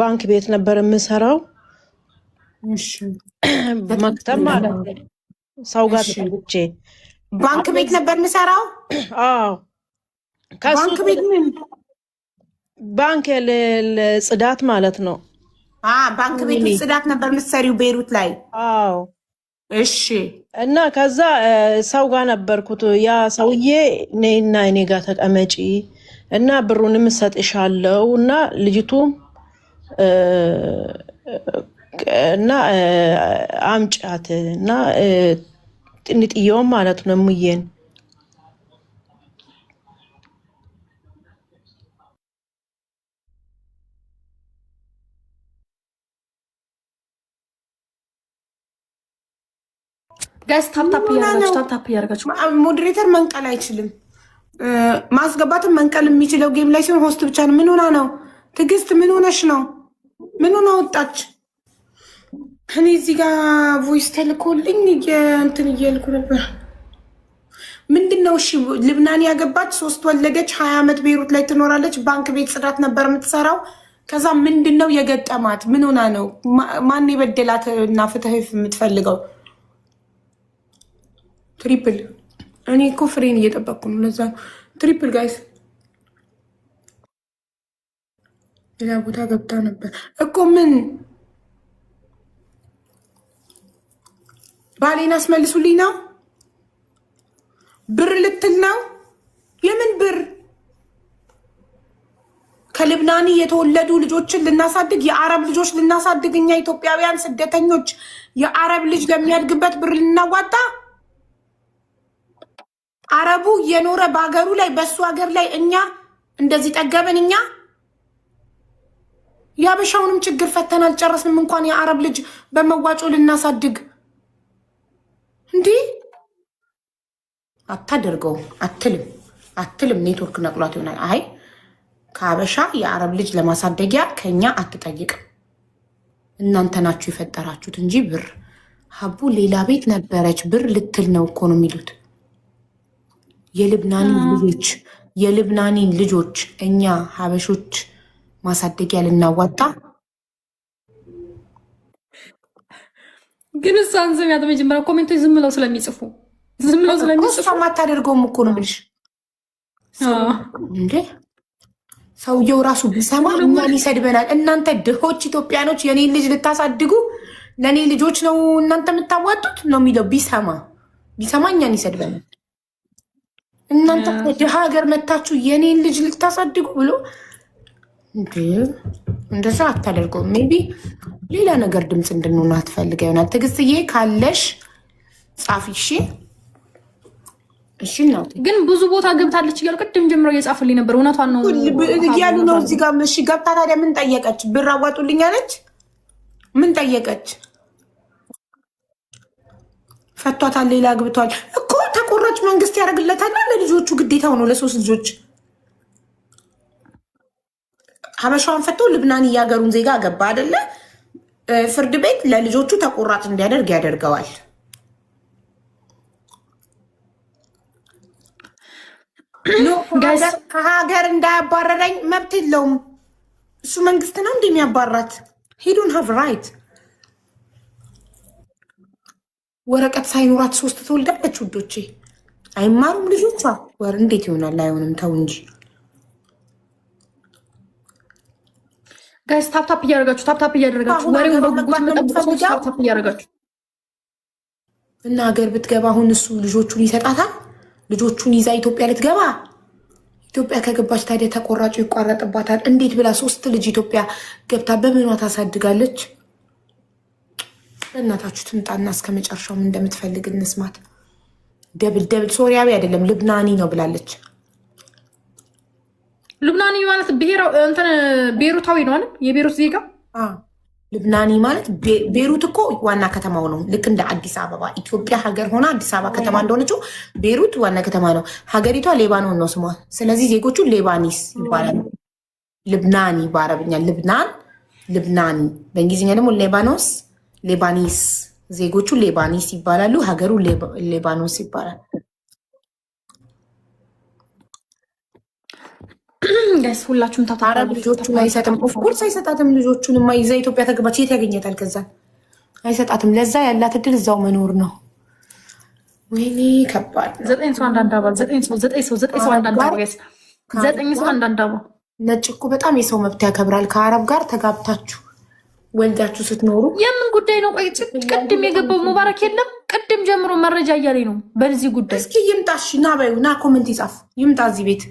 ባንክ ቤት ነበር የምሰራው። መክተብ ማለት ነው። ሰው ጋር ተጠግቼ ባንክ ቤት ነበር የምሰራው። አዎ ባንክ ጽዳት ማለት ነው። ባንክ ቤት ጽዳት ነበር የምትሰሪው ቤይሩት ላይ? አዎ። እሺ። እና ከዛ ሰው ጋር ነበርኩት። ያ ሰውዬ ነይና እኔ ጋር ተቀመጪ እና ብሩንም እሰጥሻለሁ እና ልጅቱም እና አምጫት እና ጥንጥየውም ማለት ነው ሙዬን ጋይስ ታፕታፕ እያደረጋችሁ ሞዴሬተር መንቀል አይችልም። ማስገባትም መንቀል የሚችለው ጌም ላይ ሲሆን ሆስት ብቻ ነው። ምን ሆና ነው ትዕግስት? ምን ሆነሽ ነው? ምን ሆና ወጣች? እኔ እዚህ ጋር ቮይስ ተልኮልኝ እንትን እያልኩ ነበር። ምንድን ነው? እሺ ልብናን ያገባች 3 ወለደች፣ 20 ዓመት ቤይሩት ላይ ትኖራለች። ባንክ ቤት ጽዳት ነበር የምትሰራው። ከዛ ምንድን ነው የገጠማት? ምን ሆና ነው? ማን የበደላት እና ፍትህ የምትፈልገው? ትሪፕል። እኔ እኮ ፍሬን እየጠበቅኩ ነው። ለዛ ትሪፕል ጋይስ። ሌላ ቦታ ገብታ ነበር እኮ። ምን ባሌን አስመልሱልኝ ነው? ብር ልትል ነው? የምን ብር? ከልብናኒ የተወለዱ ልጆችን ልናሳድግ፣ የአረብ ልጆች ልናሳድግ፣ እኛ ኢትዮጵያውያን ስደተኞች የአረብ ልጅ ለሚያድግበት ብር ልናዋጣ? አረቡ የኖረ በሀገሩ ላይ በሱ ሀገር ላይ እኛ እንደዚህ ጠገበን? እኛ የአበሻውንም ችግር ፈተን አልጨረስንም። እንኳን የአረብ ልጅ በመዋጮ ልናሳድግ። እንዲህ አታደርገው አትልም። ኔትወርክ ነቅሏት ይሆናል። አይ ከአበሻ የአረብ ልጅ ለማሳደጊያ ከኛ አትጠይቅም። እናንተ ናችሁ የፈጠራችሁት እንጂ ብር ሀቡ ሌላ ቤት ነበረች ብር ልትል ነው እኮ ነው የሚሉት። የልብናኒን ልጆች እኛ ሀበሾች ማሳደጊያ ልናዋጣ። ግን እሷን ስሚያት። መጀመሪያ ኮሜንቶች ዝም ብለው ስለሚጽፉ እሷ ማታደርገውም እኮ ነው የምልሽ። እንዴ ሰውየው ራሱ ቢሰማ እኛን ይሰድበናል። እናንተ ድሆች ኢትዮጵያኖች የኔን ልጅ ልታሳድጉ ለእኔ ልጆች ነው እናንተ የምታዋጡት ነው የሚለው። ቢሰማ እኛን ይሰድበናል። እናንተ ድሃ ሀገር መታችሁ የኔን ልጅ ልታሳድጉ ብሎ እንደዛ አታደርገውም። ሜቢ ሌላ ነገር ድምፅ እንድንሆን አትፈልገ ይሆናል። ትዕግስትዬ ካለሽ ጻፊ። እሺ ነው ግን ብዙ ቦታ ገብታለች እያሉ ቅድም ጀምሮ እየጻፉልኝ ነበር። እውነቷን ነው እያሉ ነው እዚህ ጋር። እሺ ገብታ ታዲያ ምን ጠየቀች? ብር አዋጡልኝ አለች። ምን ጠየቀች? ፈቷታል፣ ሌላ አግብቷል እኮ ተቆራጭ መንግስት ያደርግለታል። ለልጆቹ ግዴታው ነው። ለ3 ልጆች ሀበሻዋን ፈቶ ልብናን እያገሩን ዜጋ ገባ አይደለ? ፍርድ ቤት ለልጆቹ ተቆራጭ እንዲያደርግ ያደርገዋል። ከሀገር እንዳያባረረኝ መብት የለውም። እሱ መንግስት ነው እንደሚያባራት ሂዱን ሀቭ ራይት። ወረቀት ሳይኖራት 3 ትወልዳለች ውዶቼ። አይማሩም ልጆቿ። ወር እንዴት ይሆናል? አይሆንም። ተው እንጂ ጋይስ ታፕታፕ እያደረጋችሁ ወሬውን በጉጉት መጠበቅ ታፕታፕ እያደረጋችሁ እና ሀገር ብትገባ አሁን እሱ ልጆቹን ይሰጣታል። ልጆቹን ይዛ ኢትዮጵያ ልትገባ። ኢትዮጵያ ከገባች ታዲያ ተቆራጩ ይቋረጥባታል። እንዴት ብላ 3 ልጅ ኢትዮጵያ ገብታ በምኗ ታሳድጋለች? በእናታችሁ ትምጣና እስከ መጨረሻው ምን እንደምትፈልግ እንስማት። ደብል ሶሪያዊ አይደለም ልብናኒ ነው ብላለች። ልብናኒ ማለት ቤሩታዊ ነው አይደል? የቤሩት ዜጋ ልብናኒ ማለት ቤሩት እኮ ዋና ከተማው ነው። ልክ እንደ አዲስ አበባ ኢትዮጵያ ሀገር ሆና አዲስ አበባ ከተማ እንደሆነችው ቤሩት ዋና ከተማ ነው። ሀገሪቷ ሌባኖን ነው ስሟ። ስለዚህ ዜጎቹ ሌባኒስ ይባላሉ። ልብናኒ በአረብኛ ልብናኒ፣ በእንግሊዝኛ ደግሞ ሌባኒስ። ዜጎቹ ሌባኒስ ይባላሉ። ሀገሩ ሌባኖስ ይባላል። ጋይስ ሁላችሁም አረብ ልጆቹን አይሰጥም። ኦፍኮርስ አይሰጣትም። ልጆቹን ይዛ ኢትዮጵያ ተገባች። የት ያገኘታል? ከዛ አይሰጣትም። ለዛ ያላት እድል እዛው መኖር ነው። ወይኔ ከባድ ነው። 9 ሰው አንዳንድ አባል 9 ሰው አንዳንድ አባል ነጭ እኮ በጣም የሰው መብት ያከብራል። ከአረብ ጋር ተጋብታችሁ ወልዳችሁ ስትኖሩ የምን ጉዳይ ነው? ቆይ ቅድም የገባው ሙባረክ የለም። ቅድም ጀምሮ መረጃ እያለኝ ነው በዚህ ጉዳይ። እስኪ ይምጣ። እሺ ና በይው። ና ኮመንት ይጻፍ። ይምጣ እዚህ ቤት